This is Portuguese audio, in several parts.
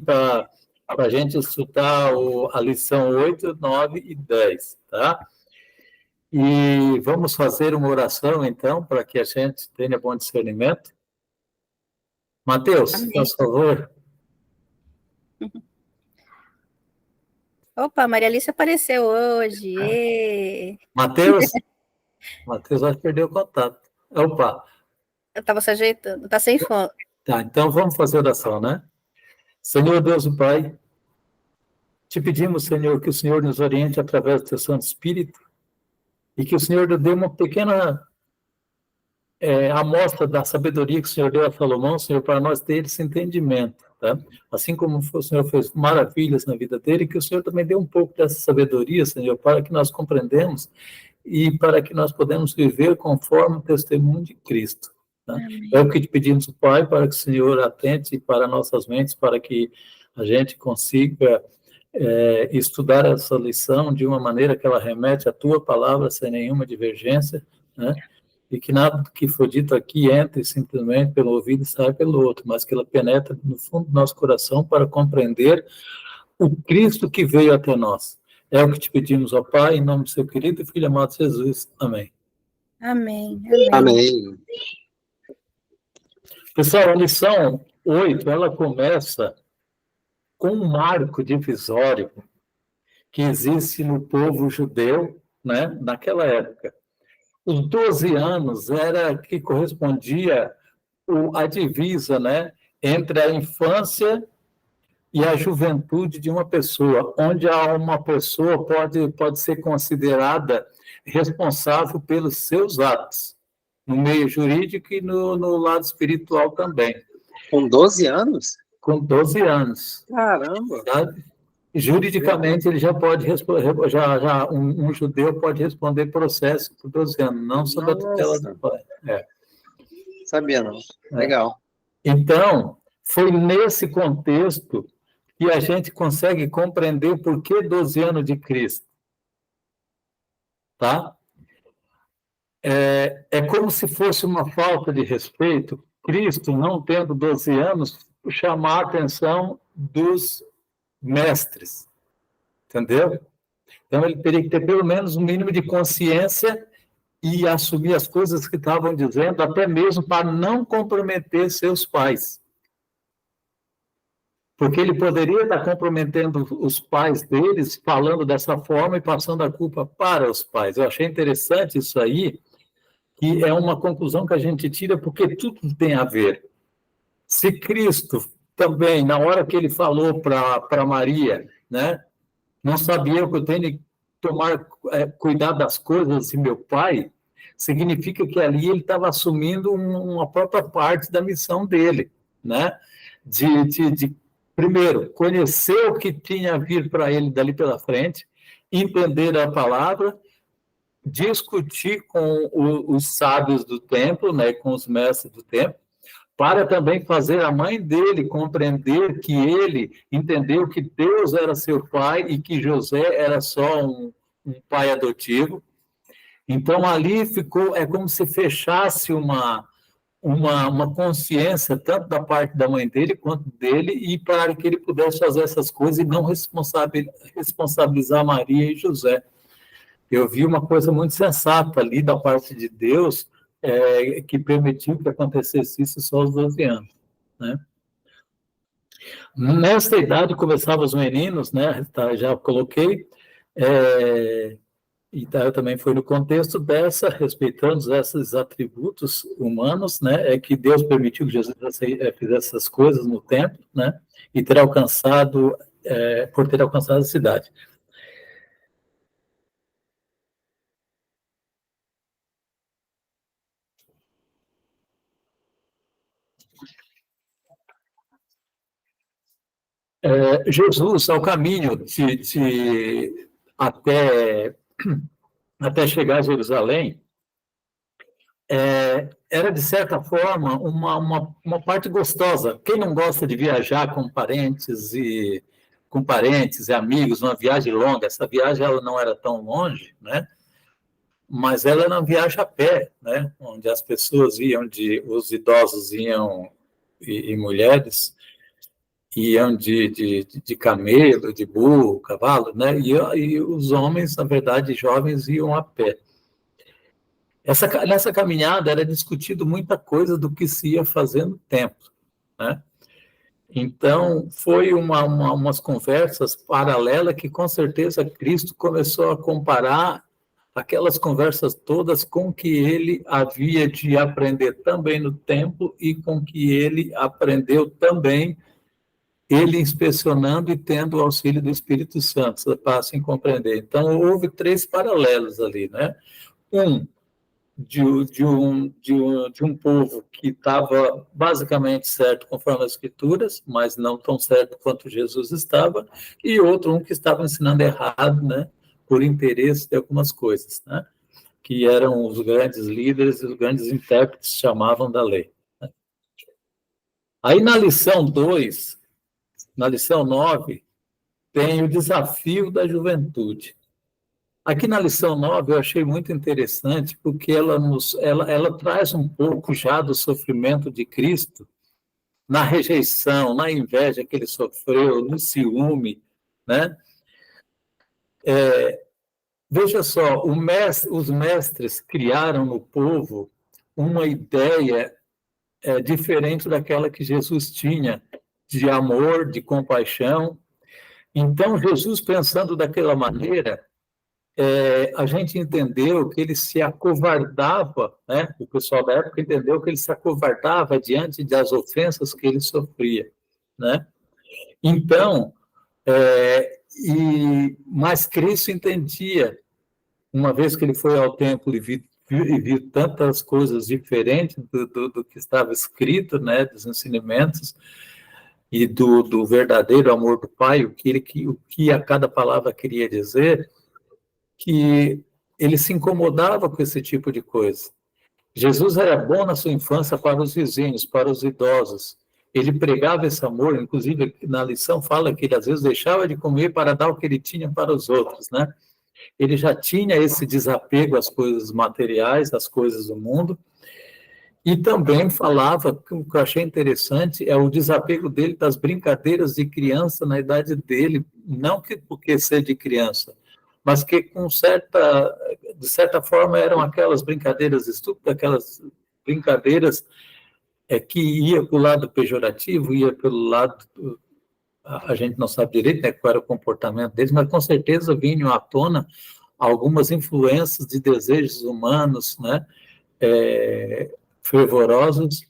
para a gente estudar a lição 8, 9 e 10, tá? E vamos fazer uma oração, então, para que a gente tenha bom discernimento. Mateus, por favor. Opa, Maria Alice apareceu hoje. Mateus vai perder o contato. Opa. Eu estava se ajeitando, está sem fone. Tá, então vamos fazer oração, né? Senhor Deus e Pai, te pedimos, Senhor, que o Senhor nos oriente através do teu Santo Espírito e que o Senhor dê uma pequena amostra da sabedoria que o Senhor deu a Salomão, Senhor, para nós ter esse entendimento, tá? Assim como o Senhor fez maravilhas na vida dele, que o Senhor também dê um pouco dessa sabedoria, Senhor, para que nós compreendamos e para que nós podemos viver conforme o testemunho de Cristo. Tá? É o que te pedimos, Pai, para que o Senhor atente para nossas mentes, para que a gente consiga estudar essa lição de uma maneira que ela remete à tua palavra, sem nenhuma divergência, né? E que nada que for dito aqui entre simplesmente pelo ouvido e saia pelo outro, mas que ela penetre no fundo do nosso coração para compreender o Cristo que veio até nós. É o que te pedimos, ó Pai, em nome do seu querido e filho amado Jesus. Amém. Amém. Amém. Pessoal, a lição 8, ela começa com um marco divisório que existe no povo judeu, né, naquela época. Os 12 anos era que correspondia a divisa, né, entre a infância e a juventude de uma pessoa, onde uma pessoa pode ser considerada responsável pelos seus atos, no meio jurídico e no lado espiritual também. Com 12 anos? Com 12 anos. Caramba! Sabe? Juridicamente, ele já pode responder, um judeu pode responder processo por 12 anos, não sob a tutela do pai. Sabia não. Legal. Então, foi nesse contexto que a gente consegue compreender o porquê 12 anos de Cristo. Tá? É como se fosse uma falta de respeito, Cristo, não tendo 12 anos, chamar a atenção dos mestres, entendeu? Então, ele teria que ter pelo menos um mínimo de consciência e assumir as coisas que estavam dizendo, até mesmo para não comprometer seus pais. Porque ele poderia estar comprometendo os pais deles, falando dessa forma e passando a culpa para os pais. Eu achei interessante isso aí, que é uma conclusão que a gente tira, porque tudo tem a ver. Se Cristo também, na hora que ele falou para Maria, né, não sabia que eu tenho que cuidar das coisas de meu pai, significa que ali ele estava assumindo uma própria parte da missão dele, né? De primeiro, conhecer o que tinha a vir para ele dali pela frente, entender a palavra, discutir com os sábios do templo, né, com os mestres do templo, para também fazer a mãe dele compreender que ele entendeu que Deus era seu pai e que José era só um pai adotivo. Então, ali é como se fechasse uma consciência, tanto da parte da mãe dele quanto dele, e para que ele pudesse fazer essas coisas e não responsabilizar Maria e José. Eu vi uma coisa muito sensata ali da parte de Deus, que permitiu que acontecesse isso só aos 12 anos, né? Nesta idade começavam os meninos, né? Já coloquei, e eu também foi no contexto respeitando esses atributos humanos, né? É que Deus permitiu que Jesus fizesse essas coisas no templo, né? E por ter alcançado a cidade. Jesus, ao caminho até chegar a Jerusalém, era, de certa forma, uma parte gostosa. Quem não gosta de viajar com parentes e amigos, uma viagem longa? Essa viagem ela não era tão longe, né? Mas ela era uma viagem a pé, né? Onde as pessoas iam, os idosos iam e mulheres, iam de camelo, de burro, cavalo, né? E os homens, na verdade, jovens, iam a pé. Nessa caminhada era discutido muita coisa do que se ia fazer no templo, né? Então, foi umas conversas paralelas que, com certeza, Cristo começou a comparar aquelas conversas todas com o que ele havia de aprender também no templo e com o que ele aprendeu também, ele inspecionando e tendo o auxílio do Espírito Santo, para assim compreender. Então, houve 3 paralelos ali, né? De um povo que estava basicamente certo conforme as Escrituras, mas não tão certo quanto Jesus estava, e outro, que estava ensinando errado, né, por interesse de algumas coisas, né, que eram os grandes líderes e os grandes intérpretes chamavam da lei. Né. Aí na lição 2, na lição 9, tem o desafio da juventude. Aqui na lição 9 eu achei muito interessante, porque ela traz um pouco já do sofrimento de Cristo, na rejeição, na inveja que ele sofreu, no ciúme, né? Veja só, os mestres criaram no povo uma ideia diferente daquela que Jesus tinha, de amor, de compaixão. Então, Jesus, pensando daquela maneira, a gente entendeu que ele se acovardava, né? O pessoal da época entendeu que ele se acovardava diante das ofensas que ele sofria, né? Então, mas Cristo entendia, uma vez que ele foi ao templo e viu tantas coisas diferentes do que estava escrito, né? Dos ensinamentos e do verdadeiro amor do Pai, o que a cada palavra queria dizer, que ele se incomodava com esse tipo de coisa. Jesus era bom na sua infância para os vizinhos, para os idosos. Ele pregava esse amor, inclusive na lição fala que ele às vezes deixava de comer para dar o que ele tinha para os outros, né? Ele já tinha esse desapego às coisas materiais, às coisas do mundo, e também falava, o que eu achei interessante, é o desapego dele das brincadeiras de criança na idade dele, não porque ser de criança, mas que de certa forma eram aquelas brincadeiras estúpidas, aquelas brincadeiras que ia para o lado pejorativo, ia pelo lado, a gente não sabe direito, né, qual era o comportamento deles, mas com certeza vinham à tona algumas influências de desejos humanos, né, fervorosos,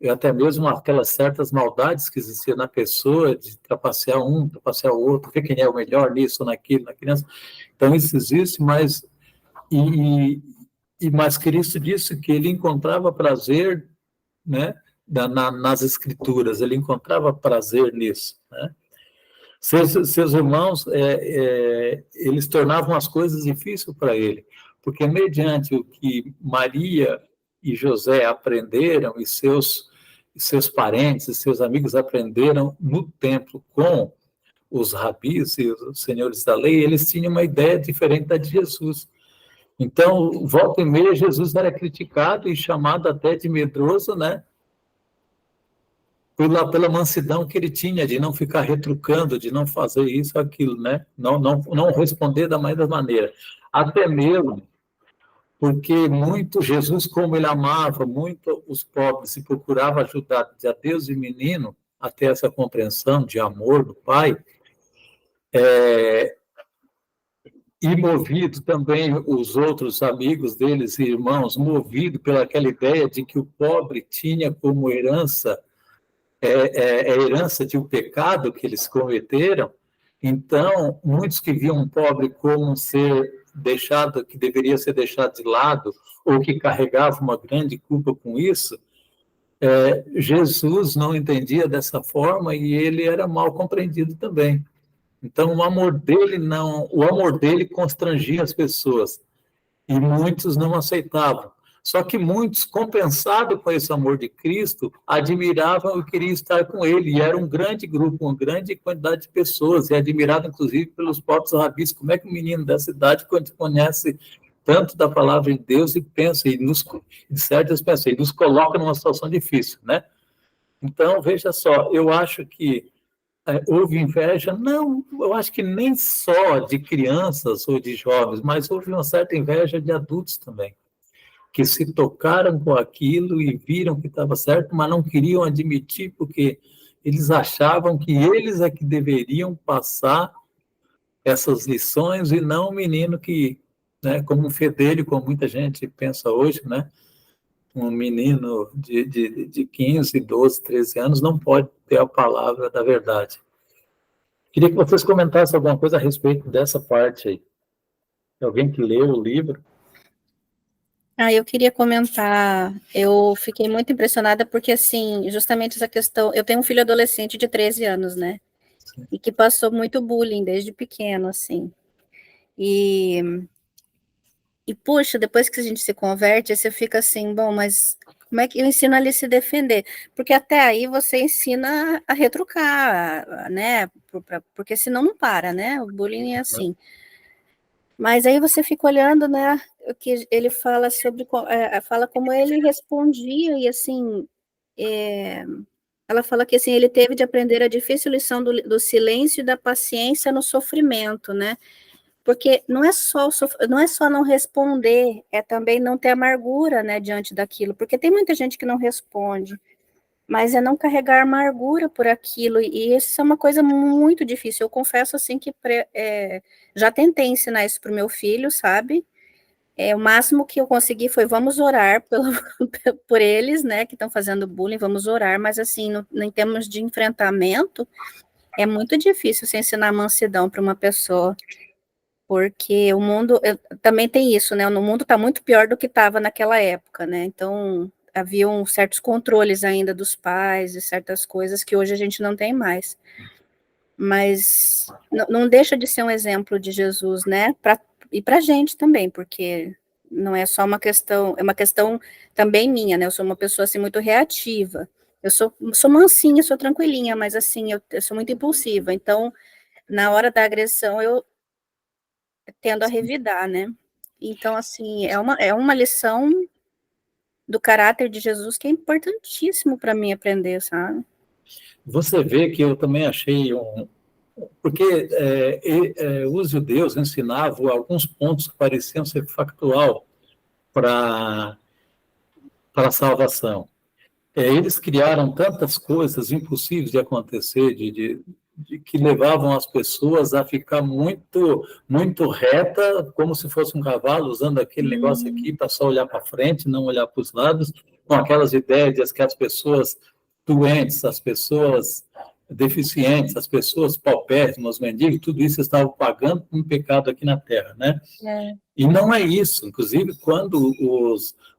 e até mesmo aquelas certas maldades que existiam na pessoa, de trapacear um, trapacear o outro, ver quem é o melhor nisso, naquilo, na criança. Então, isso existe, mas Cristo disse que ele encontrava prazer, né, nas Escrituras, ele encontrava prazer nisso, né? Seus irmãos, eles tornavam as coisas difíceis para ele, porque mediante o que Maria e José aprenderam, e seus parentes e seus amigos aprenderam no templo com os rabis e os senhores da lei, eles tinham uma ideia diferente da de Jesus. Então, volta e meia, Jesus era criticado e chamado até de medroso, né? Pela mansidão que ele tinha, de não ficar retrucando, de não fazer isso, aquilo, né? Não responder da mais maneira. Até mesmo porque Jesus, como ele amava muito os pobres e procurava ajudar a Deus e menino a ter essa compreensão de amor do Pai, e movido também os outros amigos deles e irmãos, movido pelaquela ideia de que o pobre tinha como herança a herança de um pecado que eles cometeram. Então, muitos que viam o pobre como um ser deixado, que deveria ser deixado de lado, ou que carregava uma grande culpa com isso, Jesus não entendia dessa forma e ele era mal compreendido também. Então, o amor dele constrangia as pessoas e muitos não aceitavam. Só que muitos, compensados com esse amor de Cristo, admiravam e queriam estar com ele. E era um grande grupo, uma grande quantidade de pessoas, e admirado, inclusive, pelos próprios rabis. Como é que um menino dessa idade conhece tanto da palavra de Deus e pensa, e nos coloca numa situação difícil, né? Então, veja só, eu acho que houve inveja, não, eu acho que nem só de crianças ou de jovens, mas houve uma certa inveja de adultos também, que se tocaram com aquilo e viram que estava certo, mas não queriam admitir, porque eles achavam que eles é que deveriam passar essas lições e não o menino que, né, como um fedelho, como muita gente pensa hoje, né, um menino de 15, 12, 13 anos não pode ter a palavra da verdade. Queria que vocês comentassem alguma coisa a respeito dessa parte aí. Alguém que leu o livro? Eu queria comentar, eu fiquei muito impressionada porque, assim, justamente essa questão, eu tenho um filho adolescente de 13 anos, né, e que passou muito bullying desde pequeno, assim, e, puxa, depois que a gente se converte, você fica assim, bom, mas como é que eu ensino ele a se defender? Porque até aí você ensina a retrucar, né, porque senão não para, né, o bullying é assim. Mas aí você fica olhando, né, o que ele fala sobre, fala como ele respondia, e assim, ela fala que assim, ele teve de aprender a difícil lição do silêncio e da paciência no sofrimento, né, porque não é só não é só não responder, é também não ter amargura, né, diante daquilo, porque tem muita gente que não responde, mas é não carregar amargura por aquilo, e isso é uma coisa muito difícil. Eu confesso, assim, que já tentei ensinar isso para o meu filho, sabe? O máximo que eu consegui foi, vamos orar por eles, né, que estão fazendo bullying, vamos orar, mas, assim, em termos de enfrentamento, é muito difícil você ensinar mansidão para uma pessoa, porque o mundo, também tem isso, né, o mundo está muito pior do que estava naquela época, né, então haviam certos controles ainda dos pais e certas coisas que hoje a gente não tem mais. Mas não deixa de ser um exemplo de Jesus, né? E para a gente também, porque não é só uma questão, é uma questão também minha, né? Eu sou uma pessoa assim muito reativa. Eu sou mansinha, sou tranquilinha, mas assim, eu sou muito impulsiva. Então, na hora da agressão, eu tendo a revidar, né? Então, assim, é uma lição do caráter de Jesus que é importantíssimo para mim aprender, sabe? Você vê que eu também achei porque os judeus ensinavam alguns pontos que pareciam ser factual para a salvação. Eles criaram tantas coisas impossíveis de acontecer, de que levavam as pessoas a ficar muito reta, como se fosse um cavalo, usando aquele negócio aqui para só olhar para frente, não olhar para os lados, com aquelas ideias de que as pessoas doentes, as pessoas deficientes, as pessoas paupérrimas, os mendigos, tudo isso estavam pagando um pecado aqui na Terra, né? E não é isso. Inclusive, quando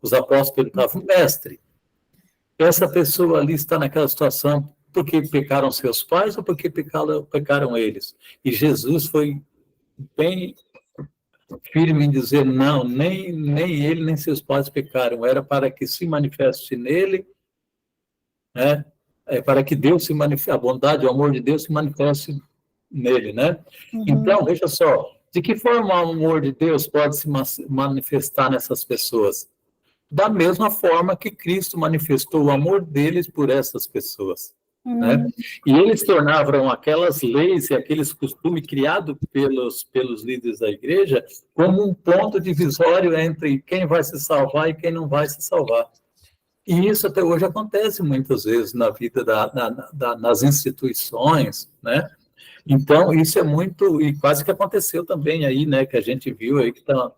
os apóstolos perguntavam, mestre, essa pessoa ali está naquela situação porque pecaram seus pais ou porque pecaram eles? E Jesus foi bem firme em dizer, não, nem ele nem seus pais pecaram, era para que se manifeste nele, né? Para que Deus se manifeste, a bondade, o amor de Deus se manifeste nele, né? Então, veja só, de que forma o amor de Deus pode se manifestar nessas pessoas? Da mesma forma que Cristo manifestou o amor deles por essas pessoas, né? E eles tornavam aquelas leis e aqueles costumes criados pelos líderes da igreja como um ponto divisório entre quem vai se salvar e quem não vai se salvar. E isso até hoje acontece muitas vezes na vida nas instituições, né? Então, isso é muito, e quase que aconteceu também aí, né, que a gente viu aí que tá,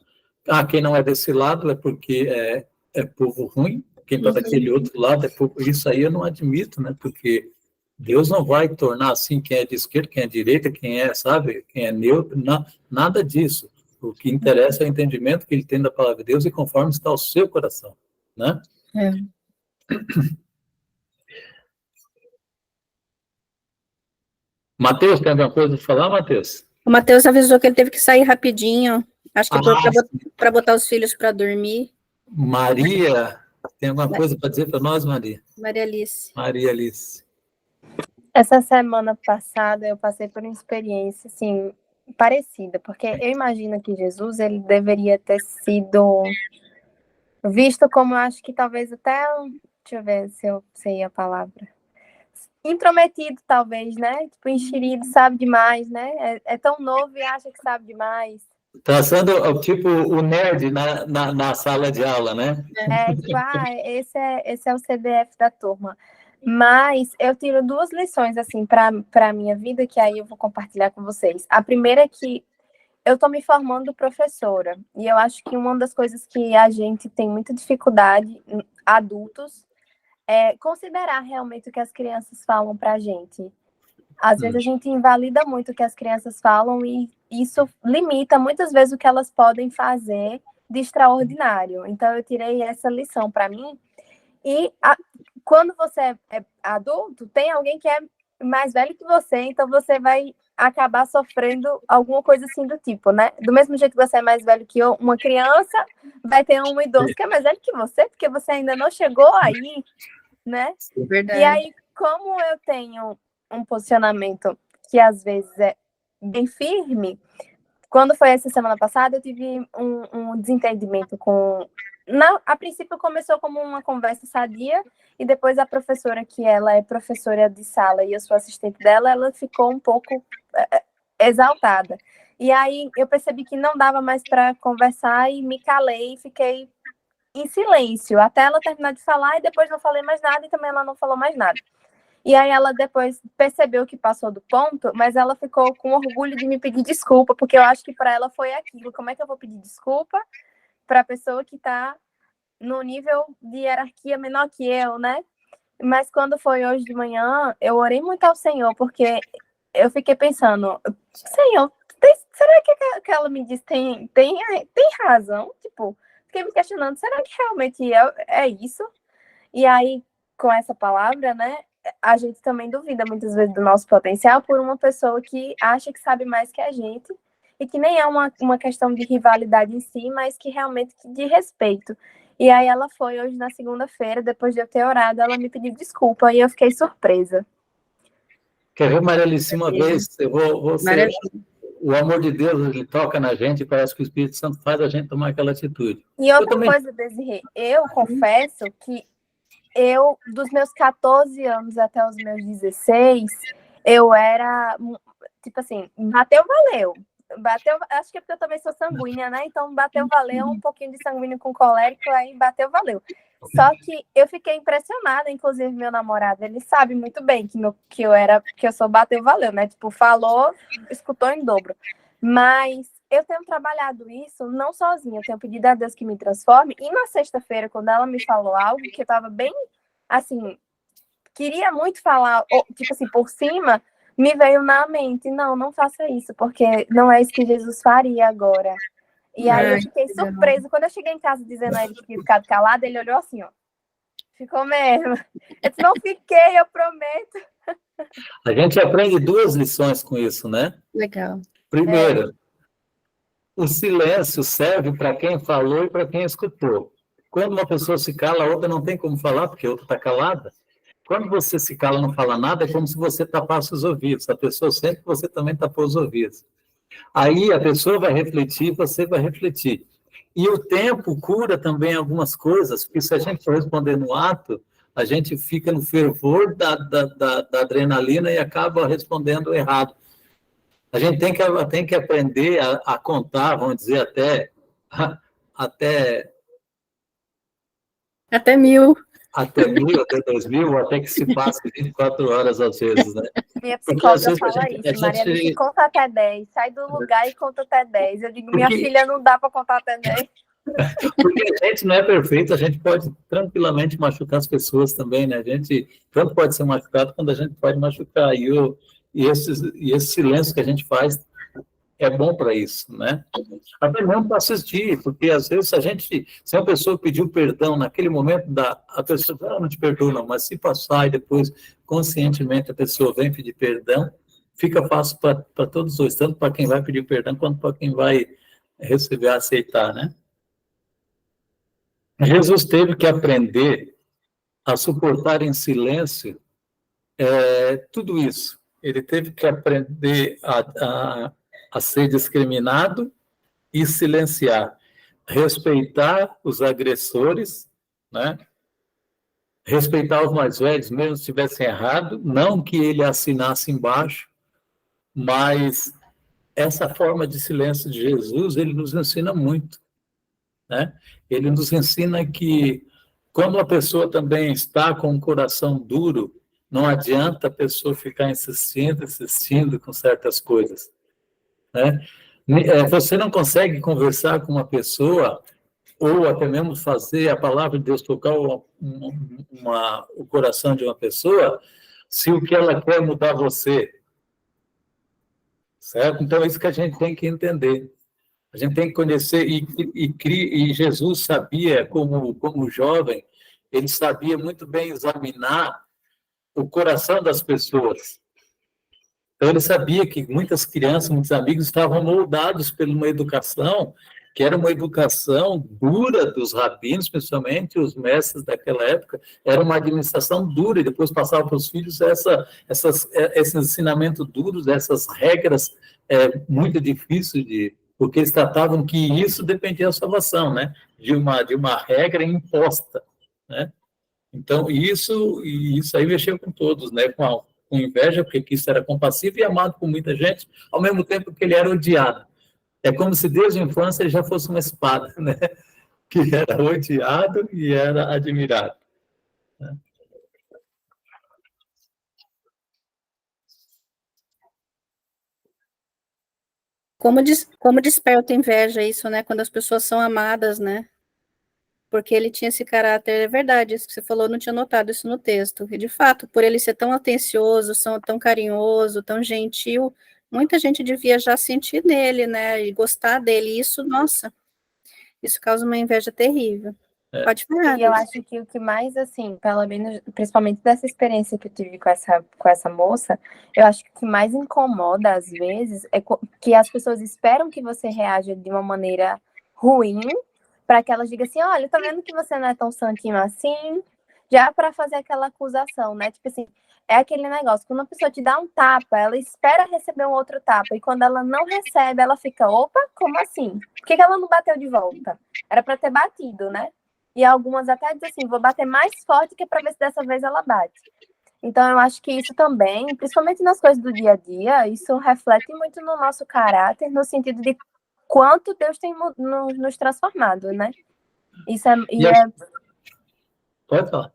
quem não é desse lado é porque é povo ruim, quem está daquele outro lado é povo, isso aí eu não admito, né, porque Deus não vai tornar assim quem é de esquerda, quem é de direita, quem é, sabe, quem é neutro, nada disso. O que interessa é o entendimento que ele tem da palavra de Deus e conforme está o seu coração, né? Matheus, tem alguma coisa para falar, Matheus? O Matheus avisou que ele teve que sair rapidinho, acho que para botar os filhos para dormir. Maria, tem alguma coisa para dizer para nós, Maria? Maria Alice. Maria Alice. Essa semana passada eu passei por uma experiência, assim, parecida, porque eu imagino que Jesus, ele deveria ter sido visto como, eu acho que talvez até, deixa eu ver se eu sei a palavra, intrometido, talvez, né? Tipo, enxerido, sabe demais, né? É tão novo e acha que sabe demais. Traçando, tipo, o nerd na sala de aula, né? Tipo, esse é o CDF da turma. Mas eu tiro 2 lições, assim, para a minha vida, que aí eu vou compartilhar com vocês. A primeira é que eu estou me formando professora, e eu acho que uma das coisas que a gente tem muita dificuldade, adultos, é considerar realmente o que as crianças falam para a gente. Às vezes a gente invalida muito o que as crianças falam e isso limita muitas vezes o que elas podem fazer de extraordinário. Então eu tirei essa lição para mim. E quando você é adulto, tem alguém que é mais velho que você, então você vai acabar sofrendo alguma coisa assim do tipo, né? Do mesmo jeito que você é mais velho que uma criança, vai ter um idoso que é mais velho que você, porque você ainda não chegou aí, né? Verdade. E aí, como eu tenho um posicionamento que às vezes é bem firme, quando foi essa semana passada, eu tive um desentendimento com... a princípio começou como uma conversa sadia, e depois a professora, que ela é professora de sala e eu sou assistente dela, ela ficou um pouco exaltada. E aí eu percebi que não dava mais para conversar e me calei e fiquei em silêncio, até ela terminar de falar, e depois não falei mais nada, e também ela não falou mais nada. E aí ela depois percebeu que passou do ponto, mas ela ficou com orgulho de me pedir desculpa, porque eu acho que para ela foi aquilo. Como é que eu vou pedir desculpa para a pessoa que está no nível de hierarquia menor que eu, né? Mas quando foi hoje de manhã, eu orei muito ao Senhor, porque eu fiquei pensando, Senhor, será que ela me disse tem razão? Tipo, fiquei me questionando, será que realmente é isso? E aí, com essa palavra, né, a gente também duvida muitas vezes do nosso potencial por uma pessoa que acha que sabe mais que a gente e que nem é uma questão de rivalidade em si, mas que realmente de respeito. E aí ela foi hoje na segunda-feira, depois de eu ter orado, ela me pediu desculpa e eu fiquei surpresa. Quer ver, Maria Alice, uma vez, Maravilha. o amor de Deus, ele toca na gente e parece que o Espírito Santo faz a gente tomar aquela atitude. E outra coisa, Desirê, eu confesso que dos meus 14 anos até os meus 16, eu era, tipo assim, bateu, valeu. Bateu, acho que é porque eu também sou sanguínea, né? Então, bateu, valeu, um pouquinho de sanguíneo com colérico, aí bateu, valeu. Só que eu fiquei impressionada, inclusive meu namorado, ele sabe muito bem que eu sou bateu, valeu, né? Tipo, falou, escutou em dobro. Mas eu tenho trabalhado isso não sozinha, eu tenho pedido a Deus que me transforme. E na sexta-feira, quando ela me falou algo que eu estava bem, assim, queria muito falar, tipo assim, por cima, me veio na mente, não faça isso, porque não é isso que Jesus faria agora. E aí eu fiquei surpresa. Quando eu cheguei em casa dizendo a ele que tinha ficado calado, ele olhou assim, ó. Ficou mesmo. Eu disse, não fiquei, eu prometo. A gente aprende 2 lições com isso, né? Legal. Primeiro, o silêncio serve para quem falou e para quem escutou. Quando uma pessoa se cala, a outra não tem como falar, porque a outra está calada. Quando você se cala e não fala nada, é como se você tapasse os ouvidos. A pessoa sente que você também tapou os ouvidos. Aí a pessoa vai refletir, você vai refletir. E o tempo cura também algumas coisas, porque se a gente for responder no ato, a gente fica no fervor da adrenalina e acaba respondendo errado. A gente tem que aprender a contar, vamos dizer, até 1000. Até 1000, até 2000, até que se passe 24 horas às vezes, né? Minha psicóloga fala isso, Maria Alice, conta até 10, sai do lugar e conta até 10. Eu digo, minha filha, não dá para contar até 10. Porque a gente não é perfeito, a gente pode tranquilamente machucar as pessoas também, né? A gente tanto pode ser machucado quanto a gente pode machucar. E esse silêncio que a gente faz é bom para isso, né? Até mesmo para assistir, porque às vezes se a pessoa pediu perdão naquele momento, a pessoa não te perdoa, não, mas se passar e depois conscientemente a pessoa vem pedir perdão, fica fácil para todos os dois, tanto para quem vai pedir perdão quanto para quem vai receber, aceitar, né? Jesus teve que aprender a suportar em silêncio tudo isso. Ele teve que aprender a ser discriminado e silenciar, respeitar os agressores, né? respeitar os mais velhos, mesmo se estivessem errado, não que ele assinasse embaixo, mas essa forma de silêncio de Jesus, ele nos ensina muito, né? Ele nos ensina que quando a pessoa também está com o coração duro, não adianta a pessoa ficar insistindo com certas coisas, né? Você não consegue conversar com uma pessoa ou até mesmo fazer a palavra de Deus tocar o coração de uma pessoa, se o que ela quer é mudar você, certo? Então, é isso que a gente tem que entender. A gente tem que conhecer, e Jesus sabia, como jovem, ele sabia muito bem examinar o coração das pessoas. Então, ele sabia que muitas crianças, muitos amigos estavam moldados por uma educação que era uma educação dura dos rabinos, principalmente os mestres daquela época, era uma administração dura, e depois passava para os filhos esses ensinamentos duros, essas regras muito difíceis porque eles tratavam que isso dependia da salvação, né? De uma regra imposta, né? Então, isso aí mexeu com todos, né? Com inveja, porque Cristo era compassivo e amado por muita gente, ao mesmo tempo que ele era odiado. É como se desde a infância ele já fosse uma espada, né? Que era odiado e era admirado. Como desperta inveja isso, né? Quando as pessoas são amadas, né? Porque ele tinha esse caráter, é verdade, isso que você falou, eu não tinha notado isso no texto. E, de fato, por ele ser tão atencioso, tão carinhoso, tão gentil, muita gente devia já sentir nele, né? E gostar dele. Isso, nossa, isso causa uma inveja terrível. Pode falar. E eu acho que o que mais, assim, pelo menos, principalmente dessa experiência que eu tive com essa moça, eu acho que o que mais incomoda, às vezes, é que as pessoas esperam que você reaja de uma maneira ruim, para que elas digam assim, olha, tá vendo que você não é tão santinho assim? Já para fazer aquela acusação, né? Tipo assim, é aquele negócio, quando uma pessoa te dá um tapa, ela espera receber um outro tapa, e quando ela não recebe, ela fica, opa, como assim? Por que ela não bateu de volta? Era para ter batido, né? E algumas até dizem assim, vou bater mais forte que para ver se dessa vez ela bate. Então, eu acho que isso também, principalmente nas coisas do dia a dia, isso reflete muito no nosso caráter, no sentido de quanto Deus tem nos transformado, né? Pode falar.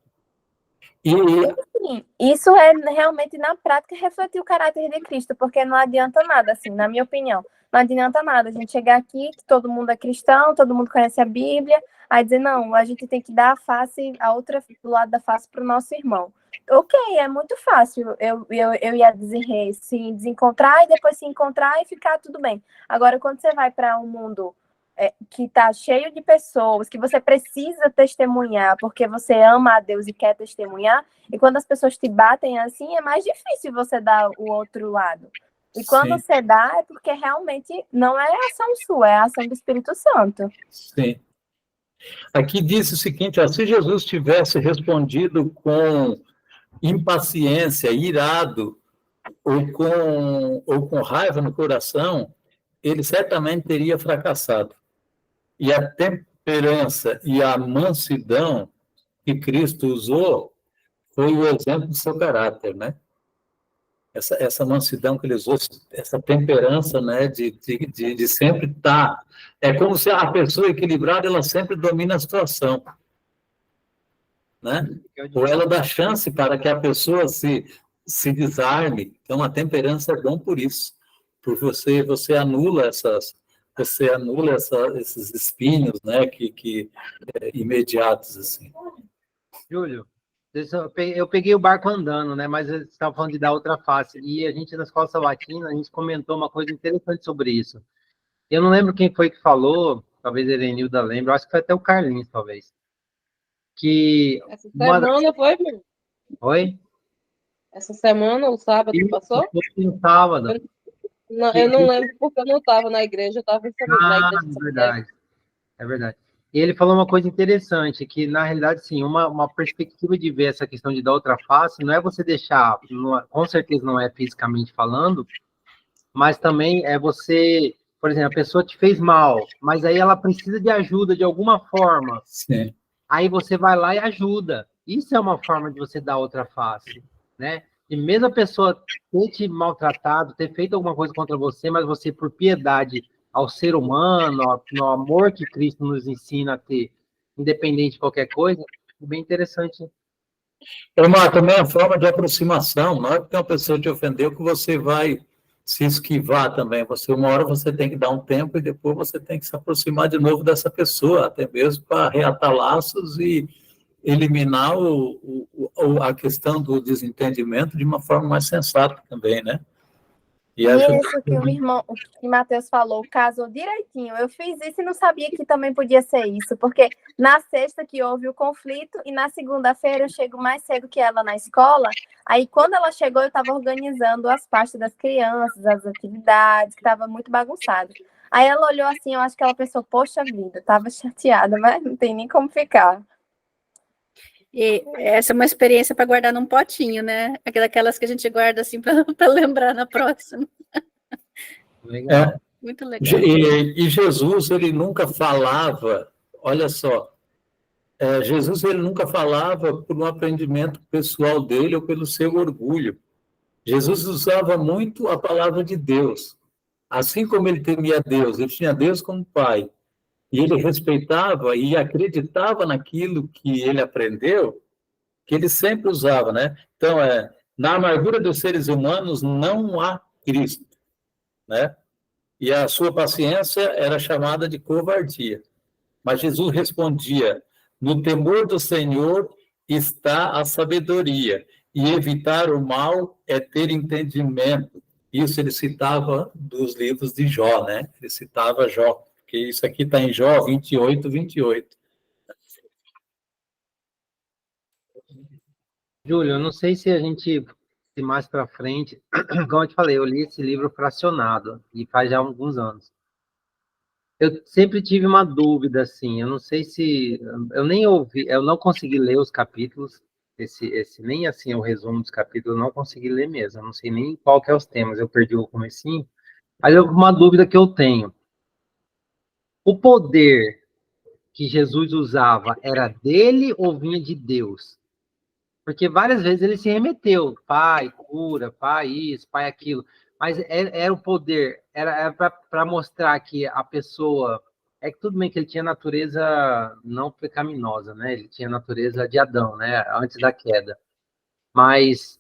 Sim, isso é realmente, na prática, refletir o caráter de Cristo, porque não adianta nada, assim, na minha opinião. Não adianta nada a gente chegar aqui, que todo mundo é cristão, todo mundo conhece a Bíblia, aí dizer, não, a gente tem que dar a outra do lado da face para o nosso irmão. Ok, é muito fácil eu e a Desirê se desencontrar e depois se encontrar e ficar tudo bem. Agora, quando você vai para um mundo que está cheio de pessoas, que você precisa testemunhar, porque você ama a Deus e quer testemunhar, e quando as pessoas te batem assim, é mais difícil você dar o outro lado. E quando Sim. você dá, é porque realmente não é ação sua, é a ação do Espírito Santo. Sim. Aqui diz o seguinte, se Jesus tivesse respondido com impaciência, irado, ou com raiva no coração, ele certamente teria fracassado. E a temperança e a mansidão que Cristo usou foi o exemplo do seu caráter, né? Essa mansidão que ele usou, essa temperança, né, de sempre estar. É como se a pessoa equilibrada, ela sempre domina a situação, né? Ou ela dá chance para que a pessoa se desarme. Então, a temperança é bom por isso, porque você anula esses espinhos, né, imediatos, assim. Júlio, eu peguei o barco andando, né? Mas você estava falando de dar outra face. E a gente, na escola sabatina, a gente comentou uma coisa interessante sobre isso. Eu não lembro quem foi que falou, talvez a Erenilda lembre, eu acho que foi até o Carlinhos, talvez. Que essa semana foi, meu? Oi? Essa semana, o sábado, passou? Foi no sábado. Eu não lembro porque eu não estava na igreja, eu estava em família. Na igreja É verdade. É verdade. E ele falou uma coisa interessante, que, na realidade, sim, uma perspectiva de ver essa questão de dar outra face, não é você deixar, com certeza não é fisicamente falando, mas também é você, por exemplo, a pessoa te fez mal, mas aí ela precisa de ajuda de alguma forma. Sim. Aí você vai lá e ajuda. Isso é uma forma de você dar outra face, né? E mesmo a pessoa ter te maltratado, ter feito alguma coisa contra você, mas você, por piedade ao ser humano, no amor que Cristo nos ensina a ter, independente de qualquer coisa, é bem interessante. Irmã, também é a forma de aproximação. Não é porque uma pessoa te ofendeu que você vai se esquivar também. Uma hora você tem que dar um tempo e depois você tem que se aproximar de novo dessa pessoa, até mesmo para reatar laços e eliminar a questão do desentendimento de uma forma mais sensata também, né? E isso que o irmão, o que Matheus falou, casou direitinho. Eu fiz isso e não sabia que também podia ser isso, porque na sexta que houve o conflito e na segunda-feira eu chego mais cedo que ela na escola. Aí quando ela chegou, eu estava organizando as partes das crianças, as atividades, que estava muito bagunçado. Aí ela olhou assim, eu acho que ela pensou, poxa vida, estava chateada, mas não tem nem como ficar. E essa é uma experiência para guardar num potinho, né? Aquelas que a gente guarda assim para lembrar na próxima. Legal. Muito legal. E Jesus, ele nunca falava, olha só, Jesus, ele nunca falava por um aprendimento pessoal dele ou pelo seu orgulho. Jesus usava muito a palavra de Deus. Assim como ele temia Deus, ele tinha Deus como pai, e ele respeitava e acreditava naquilo que ele aprendeu, que ele sempre usava, né? Então, na amargura dos seres humanos não há Cristo, né? E a sua paciência era chamada de covardia. Mas Jesus respondia: no temor do Senhor está a sabedoria, e evitar o mal é ter entendimento. Isso ele citava dos livros de Jó, né? Ele citava Jó, porque isso aqui está em Jó 28, 28. Júlio, eu não sei se a gente, se mais para frente, como eu te falei, eu li esse livro fracionado, e faz já alguns anos. Eu sempre tive uma dúvida, assim, eu não sei se, eu nem ouvi, eu não consegui ler os capítulos, nem assim o resumo dos capítulos, eu não consegui ler mesmo, eu não sei nem qual que é os temas, eu perdi o comecinho, mas uma dúvida que eu tenho, o poder que Jesus usava era dele ou vinha de Deus? Porque várias vezes ele se remeteu, pai, cura, pai isso, pai aquilo, mas era o poder, era para mostrar que a pessoa, é que tudo bem que ele tinha natureza não pecaminosa, né? Ele tinha natureza de Adão, né? Antes da queda. Mas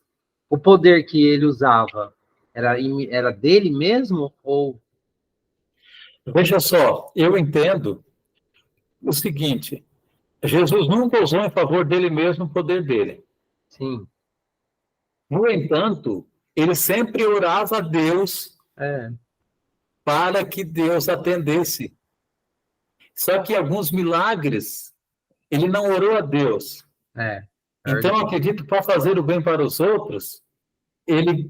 o poder que ele usava era dele mesmo ou... Veja só, eu entendo o seguinte: Jesus nunca usou em favor dele mesmo o poder dele. Sim. No entanto, ele sempre orava a Deus para que Deus atendesse. Só que alguns milagres, ele não orou a Deus. Então, eu acredito que para fazer o bem para os outros,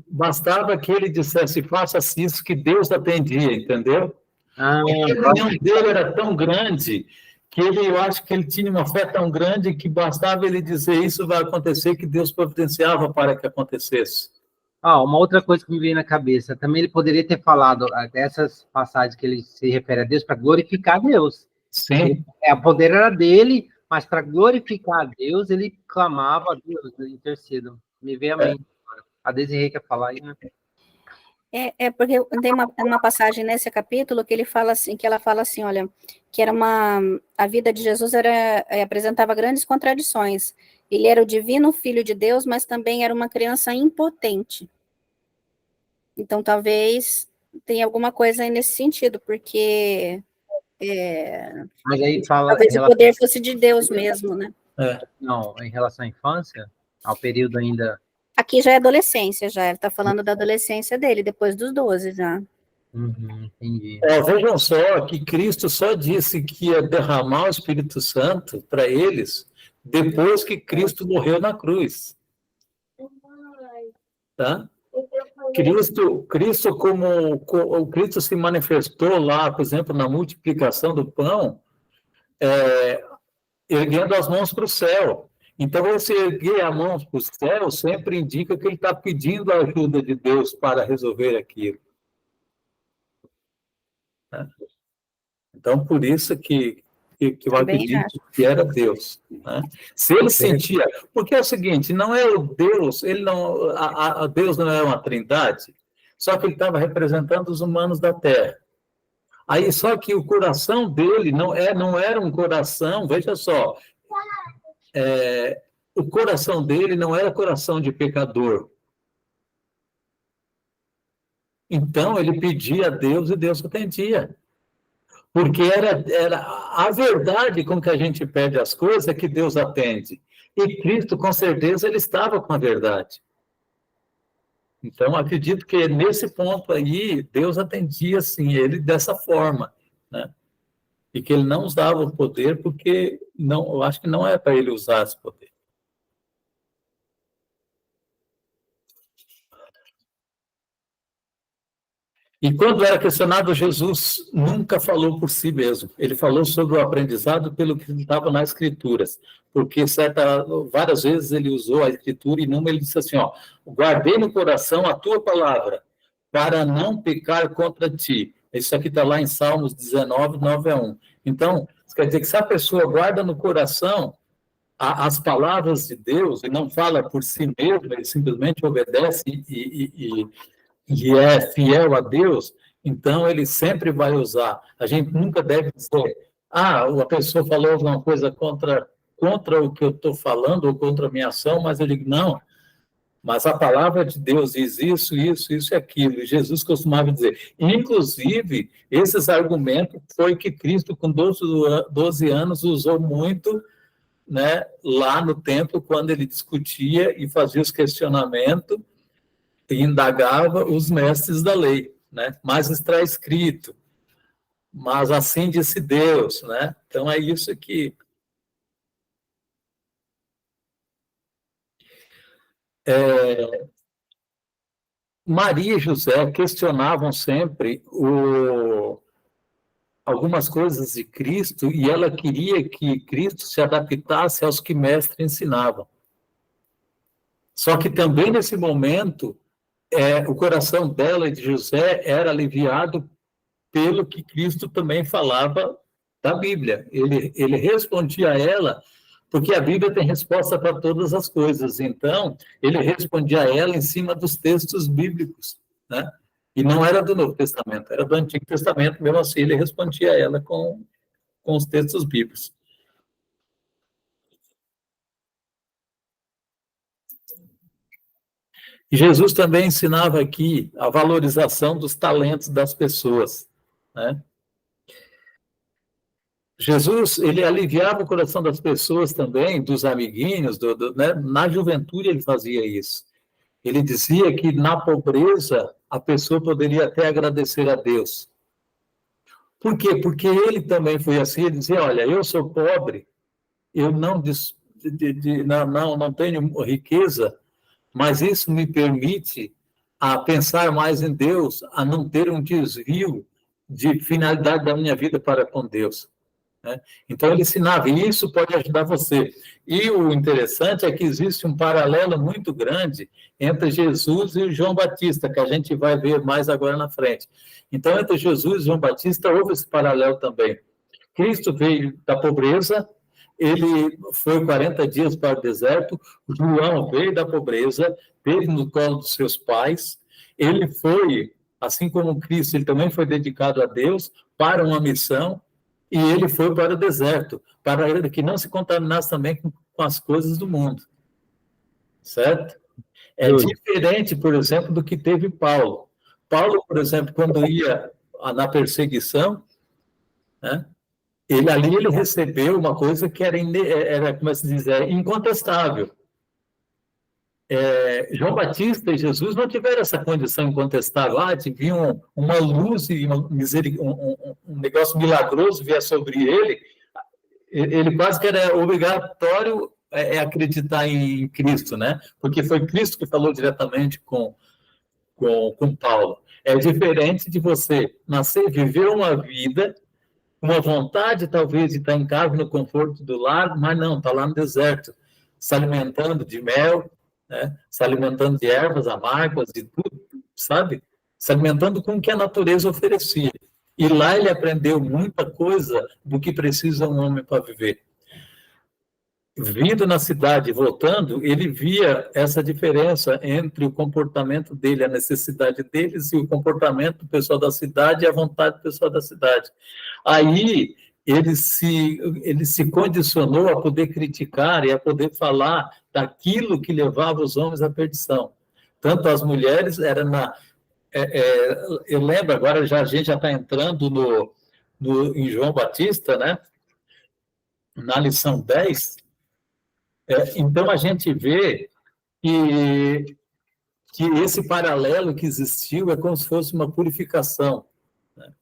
bastava que ele dissesse, faça-se isso, que Deus atendia, entendeu? A opinião dele era tão grande que eu acho que ele tinha uma fé tão grande que bastava ele dizer isso vai acontecer, que Deus providenciava para que acontecesse. Uma outra coisa que me veio na cabeça, também ele poderia ter falado dessas passagens que ele se refere a Deus para glorificar a Deus. Sim. O poder era dele, mas para glorificar a Deus, ele clamava a Deus, intercedo. Me veio a mente. A Desirê quer falar aí, né? Porque tem uma passagem nesse capítulo que ela fala assim, olha, que a vida de Jesus apresentava grandes contradições. Ele era o divino filho de Deus, mas também era uma criança impotente. Então, talvez tenha alguma coisa aí nesse sentido, porque mas aí fala talvez o poder fosse de Deus mesmo, né? Não, em relação à infância, ao período ainda... Aqui já é adolescência, ele está falando da adolescência dele, depois dos 12 já. Entendi. Vejam só que Cristo só disse que ia derramar o Espírito Santo para eles depois que Cristo morreu na cruz. Tá? Cristo se manifestou lá, por exemplo, na multiplicação do pão, erguendo as mãos para o céu. Então, você erguer a mão para o céu sempre indica que ele está pedindo a ajuda de Deus para resolver aquilo. Então, por isso que que eu acredito que era Deus. Né? Se ele sentia... Porque é o seguinte, não é o Deus, ele não, a Deus não é uma trindade, só que ele estava representando os humanos da Terra. Aí, só que o coração dele não era um coração, veja só, o coração dele não era coração de pecador. Então, ele pedia a Deus e Deus atendia. Porque era a verdade com que a gente pede as coisas é que Deus atende. E Cristo, com certeza, ele estava com a verdade. Então, acredito que nesse ponto aí, Deus atendia, sim, ele dessa forma, né? E que ele não usava o poder porque eu acho que não é para ele usar esse poder. E quando era questionado, Jesus nunca falou por si mesmo. Ele falou sobre o aprendizado pelo que estava nas Escrituras. Porque várias vezes ele usou a Escritura e numa ele disse assim, guardei no coração a tua palavra, para não pecar contra ti. Isso aqui está lá em Salmos 19, 9 a 1. Então, isso quer dizer que se a pessoa guarda no coração as palavras de Deus e não fala por si mesmo, ele simplesmente obedece e é fiel a Deus, então ele sempre vai usar. A gente nunca deve dizer, a pessoa falou alguma coisa contra o que eu estou falando, ou contra a minha ação, mas eu digo, não, mas a palavra de Deus diz isso, isso, isso e aquilo. E Jesus costumava dizer. Inclusive, esses argumentos foi que Cristo, com 12 anos, usou muito, né, lá no templo, quando ele discutia e fazia os questionamentos, e indagava os mestres da lei, né? Mas está escrito, mas assim disse Deus, né? Então é isso que Maria e José questionavam sempre algumas coisas de Cristo e ela queria que Cristo se adaptasse aos que mestres ensinavam. Só que também nesse momento o coração dela e de José era aliviado pelo que Cristo também falava da Bíblia. Ele respondia a ela, porque a Bíblia tem resposta para todas as coisas. Então, ele respondia a ela em cima dos textos bíblicos, né? E não era do Novo Testamento, era do Antigo Testamento, mesmo assim ele respondia a ela com os textos bíblicos. E Jesus também ensinava aqui a valorização dos talentos das pessoas, né? Jesus, ele aliviava o coração das pessoas também, dos amiguinhos, né? Na juventude ele fazia isso. Ele dizia que na pobreza a pessoa poderia até agradecer a Deus. Por quê? Porque ele também foi assim, ele dizia, olha, eu sou pobre, eu não tenho riqueza, mas isso me permite a pensar mais em Deus, a não ter um desvio de finalidade da minha vida para com Deus. Né? Então, ele ensinava, e isso pode ajudar você. E o interessante é que existe um paralelo muito grande entre Jesus e João Batista, que a gente vai ver mais agora na frente. Então, entre Jesus e João Batista, houve esse paralelo também. Cristo veio da pobreza, ele foi 40 dias para o deserto, João veio da pobreza, veio no colo dos seus pais, ele foi, assim como Cristo, ele também foi dedicado a Deus para uma missão, e ele foi para o deserto, para que não se contaminasse também com as coisas do mundo. Certo? É diferente, por exemplo, do que teve Paulo. Paulo, por exemplo, quando ia na perseguição, né, ele recebeu uma coisa que era como se diz, incontestável. João Batista e Jesus não tiveram essa condição incontestável. Viam uma luz e um negócio milagroso vier sobre ele. Ele quase que era obrigatório acreditar em Cristo, né? Porque foi Cristo que falou diretamente com Paulo. É diferente de você nascer, viver uma vida, uma vontade talvez de estar em casa, no conforto do lar, mas não, está lá no deserto, se alimentando de mel, né? Se alimentando de ervas amargas, de tudo, sabe? Se alimentando com o que a natureza oferecia. E lá ele aprendeu muita coisa do que precisa um homem para viver. Vindo na cidade e voltando, ele via essa diferença entre o comportamento dele, a necessidade deles, e o comportamento do pessoal da cidade e a vontade do pessoal da cidade. Aí ele se condicionou a poder criticar e a poder falar daquilo que levava os homens à perdição. Tanto as mulheres, era eu lembro agora, a gente já está entrando em João Batista, né? Na lição 10. Então, a gente vê que esse paralelo que existiu é como se fosse uma purificação, né?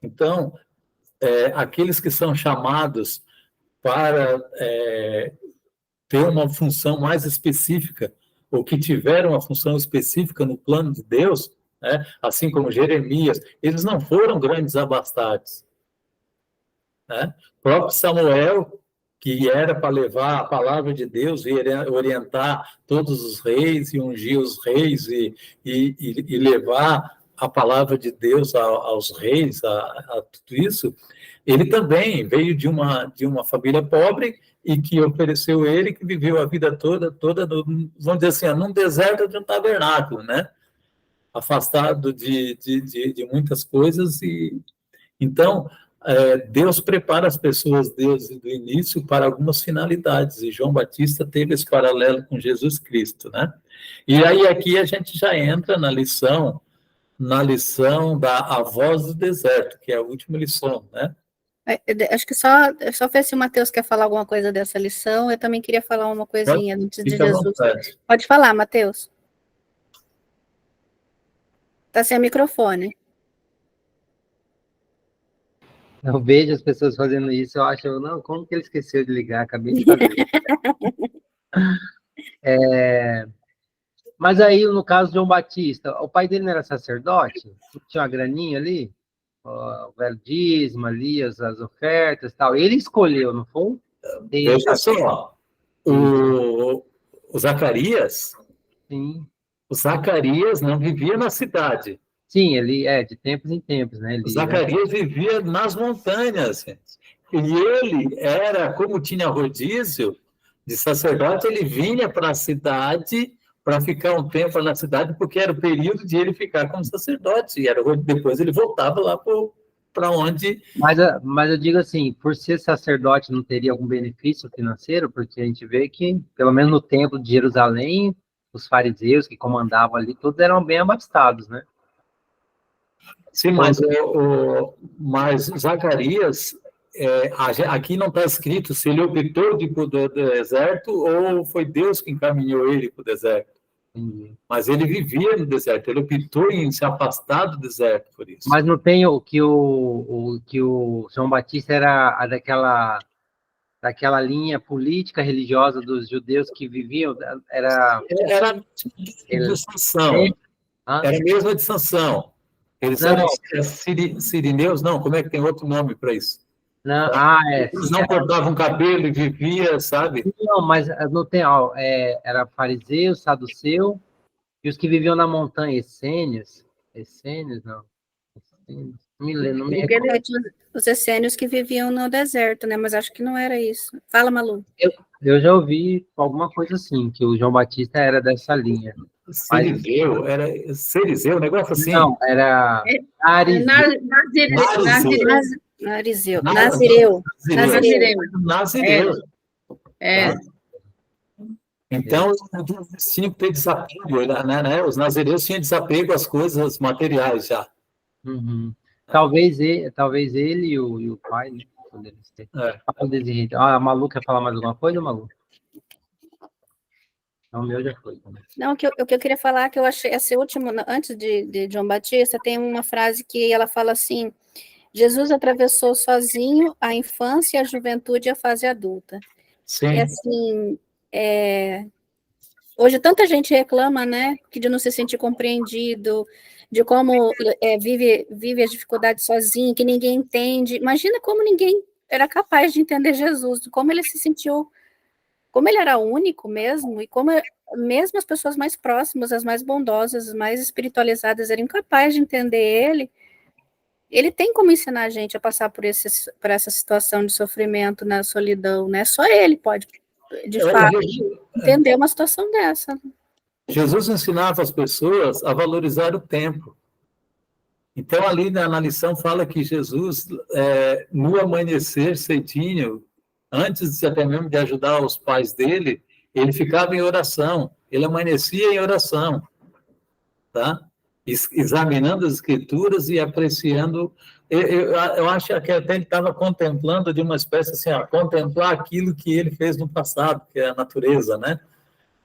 Então, aqueles que são chamados para ter uma função mais específica, ou que tiveram uma função específica no plano de Deus, né? Assim como Jeremias, eles não foram grandes abastados, né? O próprio Samuel, que era para levar a palavra de Deus e orientar todos os reis e ungir os reis e levar a palavra de Deus aos reis, a tudo isso, ele também veio de uma família pobre e que ofereceu ele, que viveu a vida toda vamos dizer assim, num deserto de um tabernáculo, né? Afastado de muitas coisas. Então, Deus prepara as pessoas desde o início para algumas finalidades, e João Batista teve esse paralelo com Jesus Cristo, né? E aí aqui a gente já entra na lição da A Voz do Deserto, que é a última lição, né? Acho que só ver se o Matheus quer falar alguma coisa dessa lição. Eu também queria falar uma coisinha antes de Jesus. Pode falar, Matheus. Está sem microfone. Eu vejo as pessoas fazendo isso, eu acho, não, como que ele esqueceu de ligar? Acabei de saber. Mas aí, no caso de João Batista, o pai dele não era sacerdote? Tinha uma graninha ali? O velho dízimo ali, as ofertas e tal. Ele escolheu, não foi? Veja só, o Zacarias... Sim. O Zacarias não vivia na cidade. Sim, ele de tempos em tempos, né? O Zacarias vivia nas montanhas, gente. E ele era, como tinha rodízio de sacerdote, ele vinha para a cidade para ficar um tempo na cidade, porque era o período de ele ficar como sacerdote. E depois ele voltava lá para onde... Mas eu digo assim, por ser sacerdote não teria algum benefício financeiro? Porque a gente vê que, pelo menos no templo de Jerusalém, os fariseus que comandavam ali, todos eram bem abastados, né? Sim, mas Zacarias, aqui não está escrito se ele optou de ir para o deserto ou foi Deus que encaminhou ele para o deserto. Entendi. Mas ele vivia no deserto, ele optou em se afastar do deserto por isso. Mas não tem o que o João Batista era daquela linha política religiosa dos judeus que viviam, era de Sansão. Era a mesma de Sansão. Eles eram sirineus, não, como é que tem outro nome para isso? Não, eles não cortavam cabelo e viviam, sabe? Não, mas não tem, era fariseu, saduceu, e os que viviam na montanha, essênios, não me lembro. Os essênios que viviam no deserto, né? Mas acho que não era isso. Fala, Malu. Eu já ouvi alguma coisa assim, que o João Batista era dessa linha. Cerizeu, um negócio assim? Não, era Nazireu. Então, eles tinham que ter desapego, né? Os nazireus tinham desapego às coisas materiais já. Uhum. Talvez ele e o pai, né? A Malu quer falar mais alguma coisa, Malu? Não, o meu já foi. Não, o que eu queria falar é que eu achei esse último, antes de João Batista, tem uma frase que ela fala assim: Jesus atravessou sozinho a infância, a juventude e a fase adulta. Sim. E assim, hoje tanta gente reclama, né, que de não se sentir compreendido, de como vive as dificuldades sozinho, que ninguém entende. Imagina como ninguém era capaz de entender Jesus, como ele se sentiu, como ele era único mesmo, e como mesmo as pessoas mais próximas, as mais bondosas, as mais espiritualizadas, eram incapazes de entender ele, ele tem como ensinar a gente a passar por essa situação de sofrimento, na solidão, né? Só ele pode, de fato, entender uma situação dessa. Jesus ensinava as pessoas a valorizar o tempo. Então, ali na lição fala que Jesus, no amanhecer cedinho, antes até mesmo de ajudar os pais dele, ele ficava em oração, ele amanhecia em oração, tá? Examinando as escrituras e apreciando. Eu acho que até ele estava contemplando de uma espécie assim, contemplar aquilo que ele fez no passado, que é a natureza, né?